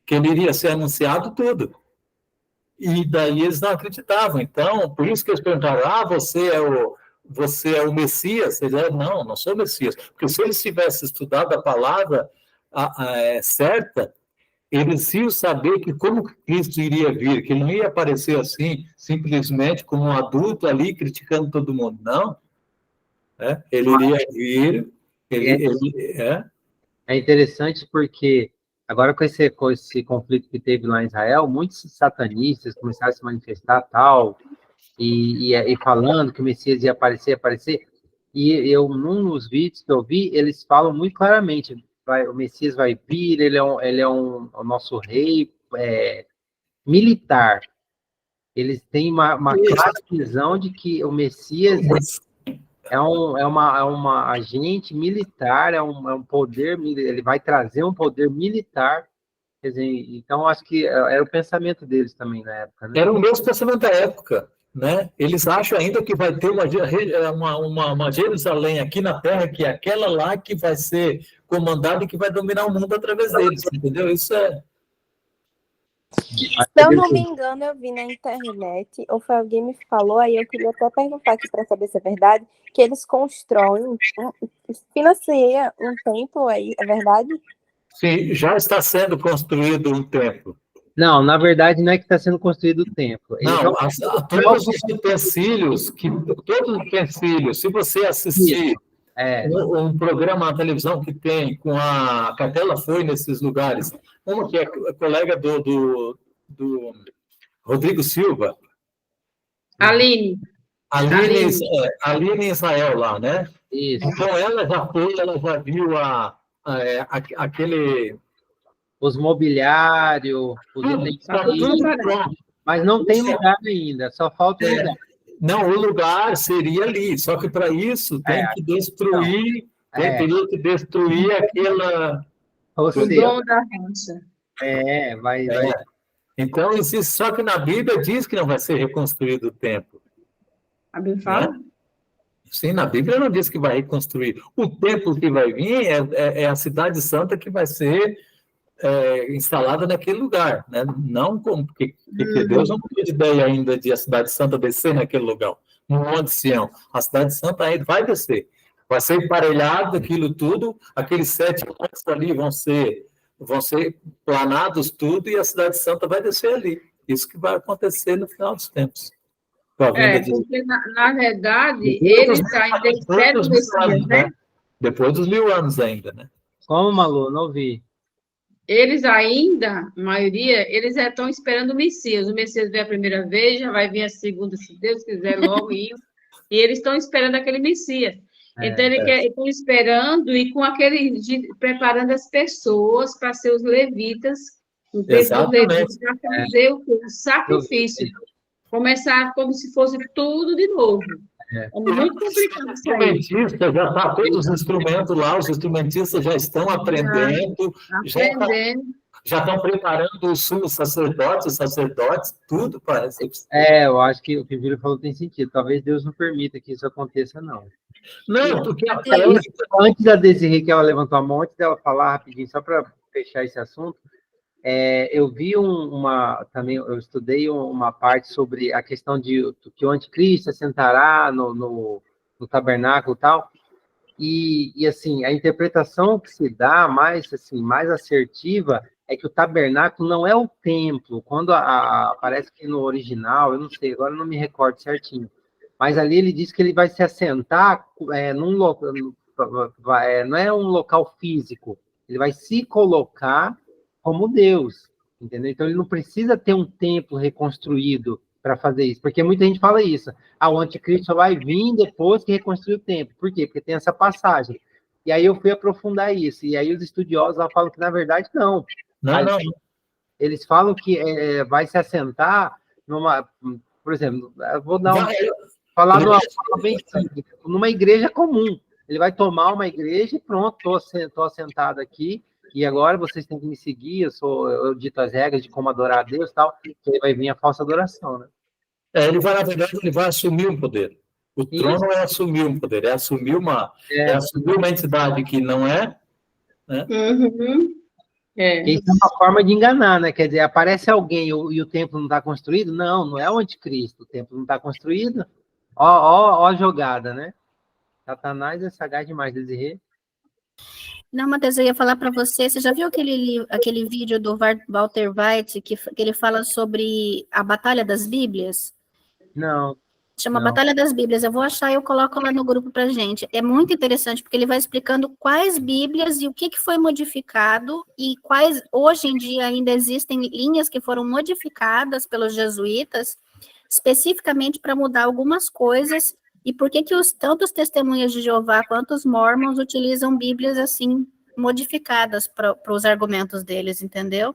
Que ele iria ser anunciado tudo. E daí eles não acreditavam. Então, por isso que eles perguntaram, você é o Messias? Ele disse, não sou o Messias. Porque se eles tivessem estudado a palavra certa, eles iam saber que como Cristo iria vir, que ele não ia aparecer assim, simplesmente como um adulto ali, criticando todo mundo. Não. Ele iria vir, É interessante porque, agora com esse conflito que teve lá em Israel, muitos satanistas começaram a se manifestar tal, e falando que o Messias ia aparecer, e eu, num dos vídeos que eu vi, eles falam muito claramente, o Messias vai vir, ele é o nosso rei militar. Eles têm uma clara visão de que o Messias é uma agente militar, é um poder, ele vai trazer um poder militar. Quer dizer, então, acho que era o pensamento deles também na época. Né? Era o mesmo pensamento da época. Né? Eles acham ainda que vai ter uma Jerusalém aqui na Terra, que é aquela lá que vai ser comandada e que vai dominar o mundo através deles, entendeu? Isso é... Se eu não me engano, eu vi na internet, ou foi alguém me falou, aí eu queria até perguntar aqui para saber se é verdade, que eles constroem, financiam um templo aí, é verdade? Sim, já está sendo construído um templo. Não, na verdade, não é que está sendo construído o templo. Não, todos os utensílios, se você assistir um programa na televisão que tem, com a tela foi nesses lugares, uma que é colega do Rodrigo Silva. Aline em Israel lá, né? Isso. Então, ela já viu aquele... Os mobiliários, os utensílios, mas não tem lugar ainda, só falta o lugar. Não, o lugar seria ali, só que para isso tem que destruir, teria que destruir aquela... O dono da rancha. Vai. Então, existe, só que na Bíblia diz que não vai ser reconstruído o templo. A Bíblia fala? Né? Sim, na Bíblia não diz que vai reconstruir. O templo que vai vir é a cidade santa que vai ser instalada naquele lugar, né? Não como porque Deus não teve ideia ainda de a cidade santa descer naquele lugar, no Monte Sião. A cidade santa ainda vai descer, vai ser emparelhado aquilo tudo, aqueles 7 montes ali vão ser planados tudo e a cidade santa vai descer ali. Isso que vai acontecer no final dos tempos. Porque na verdade eles ainda esperam o Messias, né? Depois dos 1000 anos ainda, né? Como, Malu? Não vi. Eles ainda, a maioria, eles estão esperando o Messias. O Messias veio a primeira vez, já vai vir a segunda, se Deus quiser, logo ir. E eles estão esperando aquele Messias. Então, eles estão esperando e com preparando as pessoas para ser os levitas, o texto dos levitas, para fazer o sacrifício. Começar como se fosse tudo de novo. É muito complicado isso aí. Todos os instrumentos lá, os instrumentistas já estão aprendendo. Já estão preparando os sumos sacerdotes, tudo para isso. Eu acho que o que o Vila falou tem sentido. Talvez Deus não permita que isso aconteça, não. Não, porque antes da Desirê, que ela levantou a mão, antes dela falar rapidinho, só para fechar esse assunto, eu vi também, eu estudei uma parte sobre a questão de que o anticristo assentará no tabernáculo e tal, e assim, a interpretação que se dá mais assertiva é que o tabernáculo não é o templo. Quando parece que no original, eu não sei, agora eu não me recordo certinho, mas ali ele diz que ele vai se assentar num local, não é um local físico, ele vai se colocar como Deus, entendeu? Então ele não precisa ter um templo reconstruído para fazer isso, porque muita gente fala isso. O anticristo só vai vir depois que reconstruir o templo. Por quê? Porque tem essa passagem. E aí eu fui aprofundar isso, e aí os estudiosos lá falam que, na verdade, não. Não. Eles falam que vai se assentar por exemplo, eu vou falar numa igreja comum. Ele vai tomar uma igreja e pronto, estou assentado aqui, e agora vocês têm que me seguir, eu dito as regras de como adorar a Deus e tal, que aí vai vir a falsa adoração, né? Na verdade, ele vai assumir um poder. O trono é assumir um poder, é assumir uma entidade que não é, né? Que isso é uma forma de enganar, né? Quer dizer, aparece alguém e o templo não está construído? Não, não é o anticristo. O templo não está construído. Ó a jogada, né? Satanás é sagaz demais, Desirê. Não, Matheus, eu ia falar para você, você já viu aquele vídeo do Walter White que ele fala sobre a Batalha das Bíblias? Não. Chama Não. Batalha das Bíblias. Eu vou achar e eu coloco lá no grupo para gente. É muito interessante, porque ele vai explicando quais Bíblias e o que foi modificado e quais, hoje em dia, ainda existem linhas que foram modificadas pelos jesuítas, especificamente para mudar algumas coisas, e por que tanto os testemunhas de Jeová quanto os mormons utilizam Bíblias assim, modificadas para os argumentos deles, entendeu?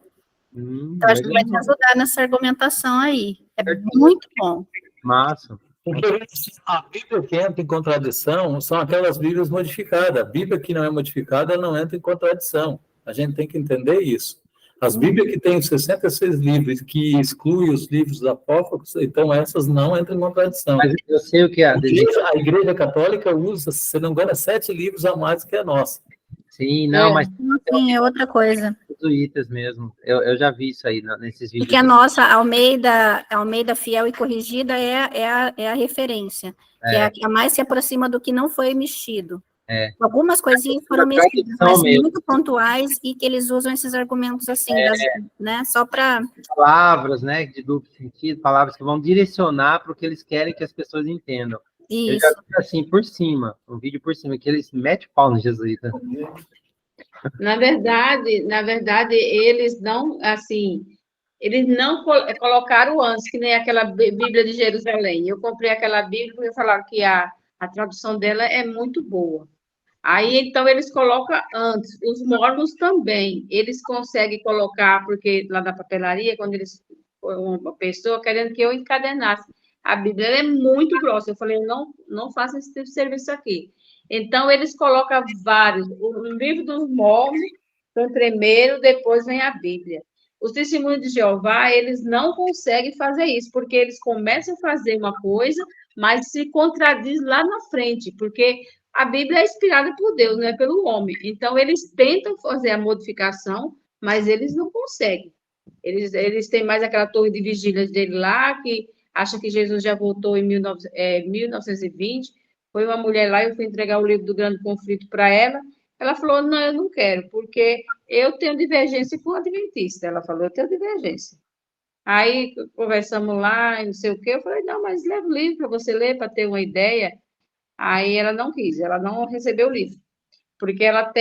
Então, acho que vai te ajudar nessa argumentação aí. É muito bom. Massa. Porque a Bíblia que entra em contradição são aquelas Bíblias modificadas. A Bíblia que não é modificada não entra em contradição. A gente tem que entender isso. As Bíblias que têm 66 livros, que excluem os livros apócrifos, então essas não entram em contradição. Mas eu sei o que é. A Igreja Católica usa, se não me engano, 7 livros a mais que a nossa. Sim, não, mas... Sim, é outra coisa. Jesuítas mesmo. Eu já vi isso aí nesses vídeos. Porque a nossa Almeida Fiel e Corrigida é a referência, que é a mais se aproxima do que não foi mexido. Algumas coisinhas foram mexidas, mas muito pontuais, e que eles usam esses argumentos assim, né, só para... Palavras, né, de duplo sentido, palavras que vão direcionar para o que eles querem que as pessoas entendam. Isso. Eu já vi assim, por cima, um vídeo por cima, que eles metem pau no jesuíta. Na verdade, eles não, assim, eles não colocaram antes, que nem aquela Bíblia de Jerusalém. Eu comprei aquela Bíblia porque falaram que a tradução dela é muito boa. Aí, então, eles colocam antes. Os mormons também, eles conseguem colocar, porque lá na papelaria, quando eles, uma pessoa querendo que eu encadenasse, a Bíblia é muito grossa. Eu falei, não faça esse tipo de serviço aqui. Então, eles colocam vários. O livro dos mormons vem primeiro, depois vem a Bíblia. Os testemunhos de Jeová, eles não conseguem fazer isso, porque eles começam a fazer uma coisa, mas se contradiz lá na frente, porque a Bíblia é inspirada por Deus, não é pelo homem. Então, eles tentam fazer a modificação, mas eles não conseguem. Eles têm mais aquela torre de vigília dele lá, que acha que Jesus já voltou em 1920. Foi uma mulher lá, eu fui entregar o livro do Grande Conflito para ela. Ela falou, não, eu não quero, porque eu tenho divergência com o adventista. Ela falou, eu tenho divergência. Aí, conversamos lá, não sei o quê. Eu falei, não, mas leva o livro para você ler, para ter uma ideia. Aí ela não quis, ela não recebeu o livro, porque ela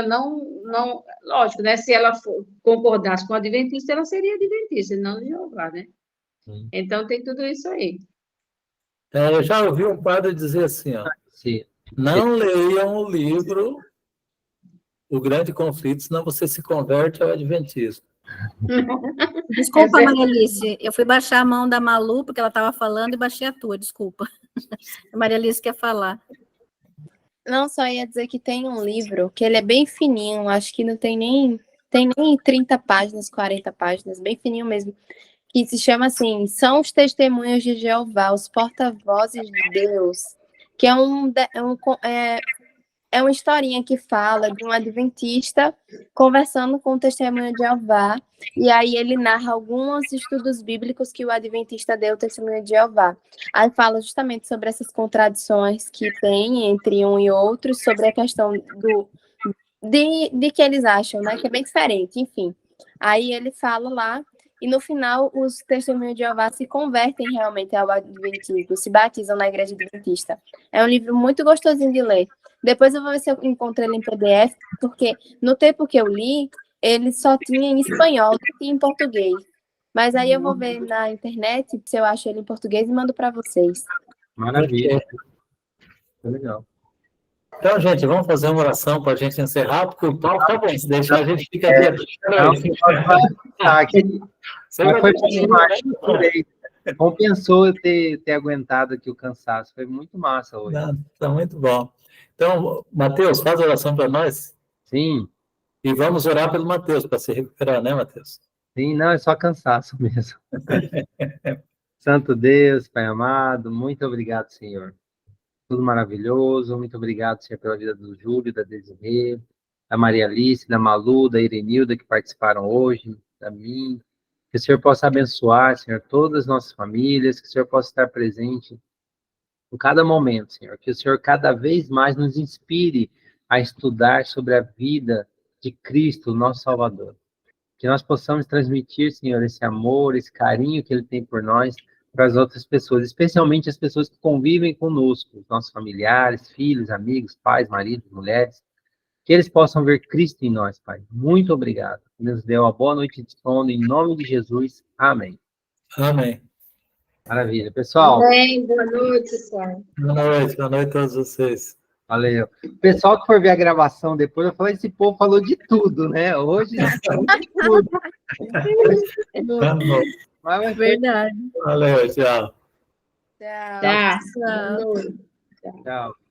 não, lógico, né? Se ela concordasse com o adventista, ela seria adventista, não de Jeová, né? Sim. Então tem tudo isso aí. Eu já ouvi um padre dizer assim, ó, não leiam o livro O Grande Conflito, senão você se converte ao adventismo. Desculpa, Maria Alice, eu fui baixar a mão da Malu, porque ela estava falando, e baixei a tua, desculpa. A Maria Alice quer falar. Não, só ia dizer que tem um livro, que ele é bem fininho, acho que não tem nem 30 páginas, 40 páginas, bem fininho mesmo, que se chama assim, São os Testemunhos de Jeová, os Porta-Vozes de Deus, que é uma historinha que fala de um adventista conversando com o testemunho de Jeová, e aí ele narra alguns estudos bíblicos que o adventista deu ao testemunho de Jeová. Aí fala justamente sobre essas contradições que tem entre um e outro, sobre a questão de que eles acham, né, que é bem diferente, enfim. Aí ele fala lá, e no final os testemunhos de Jeová se convertem realmente ao adventismo, se batizam na igreja adventista. É um livro muito gostosinho de ler. Depois eu vou ver se eu encontro ele em PDF, porque no tempo que eu li, ele só tinha em espanhol e em português. Mas aí eu vou ver na internet se eu acho ele em português e mando para vocês. Maravilha. Legal. Então, gente, vamos fazer uma oração para a gente encerrar, porque o papo tá bom, se deixar a gente fica aqui. Compensou eu ter aguentado aqui o cansaço. Foi muito massa hoje. Está muito bom. Então, Matheus, faz a oração para nós. Sim. E vamos orar pelo Matheus, para se recuperar, né, Matheus? Sim, não, é só cansaço mesmo. Santo Deus, Pai amado, muito obrigado, Senhor. Tudo maravilhoso. Muito obrigado, Senhor, pela vida do Júlio, da Desirê. da Maria Alice, da Malu, da Irenilda, que participaram hoje, da mim. Que o Senhor possa abençoar, Senhor, todas as nossas famílias, que o Senhor possa estar presente em cada momento, Senhor. Que o Senhor cada vez mais nos inspire a estudar sobre a vida de Cristo, nosso Salvador. Que nós possamos transmitir, Senhor, esse amor, esse carinho que Ele tem por nós para as outras pessoas, especialmente as pessoas que convivem conosco, os nossos familiares, filhos, amigos, pais, maridos, mulheres. Que eles possam ver Cristo em nós, Pai. Muito obrigado. Deus deu uma boa noite de sono, em nome de Jesus. Amém. Amém. Maravilha. Pessoal, Bem, boa noite, pessoal. Boa noite a todos vocês. valeu. Pessoal que for ver a gravação depois, eu falei, esse povo falou de tudo, né? Hoje, falou de tudo. Tá bom. Mas Verdade. Valeu, tchau. Tchau. Tá. Tchau. Boa noite. tchau.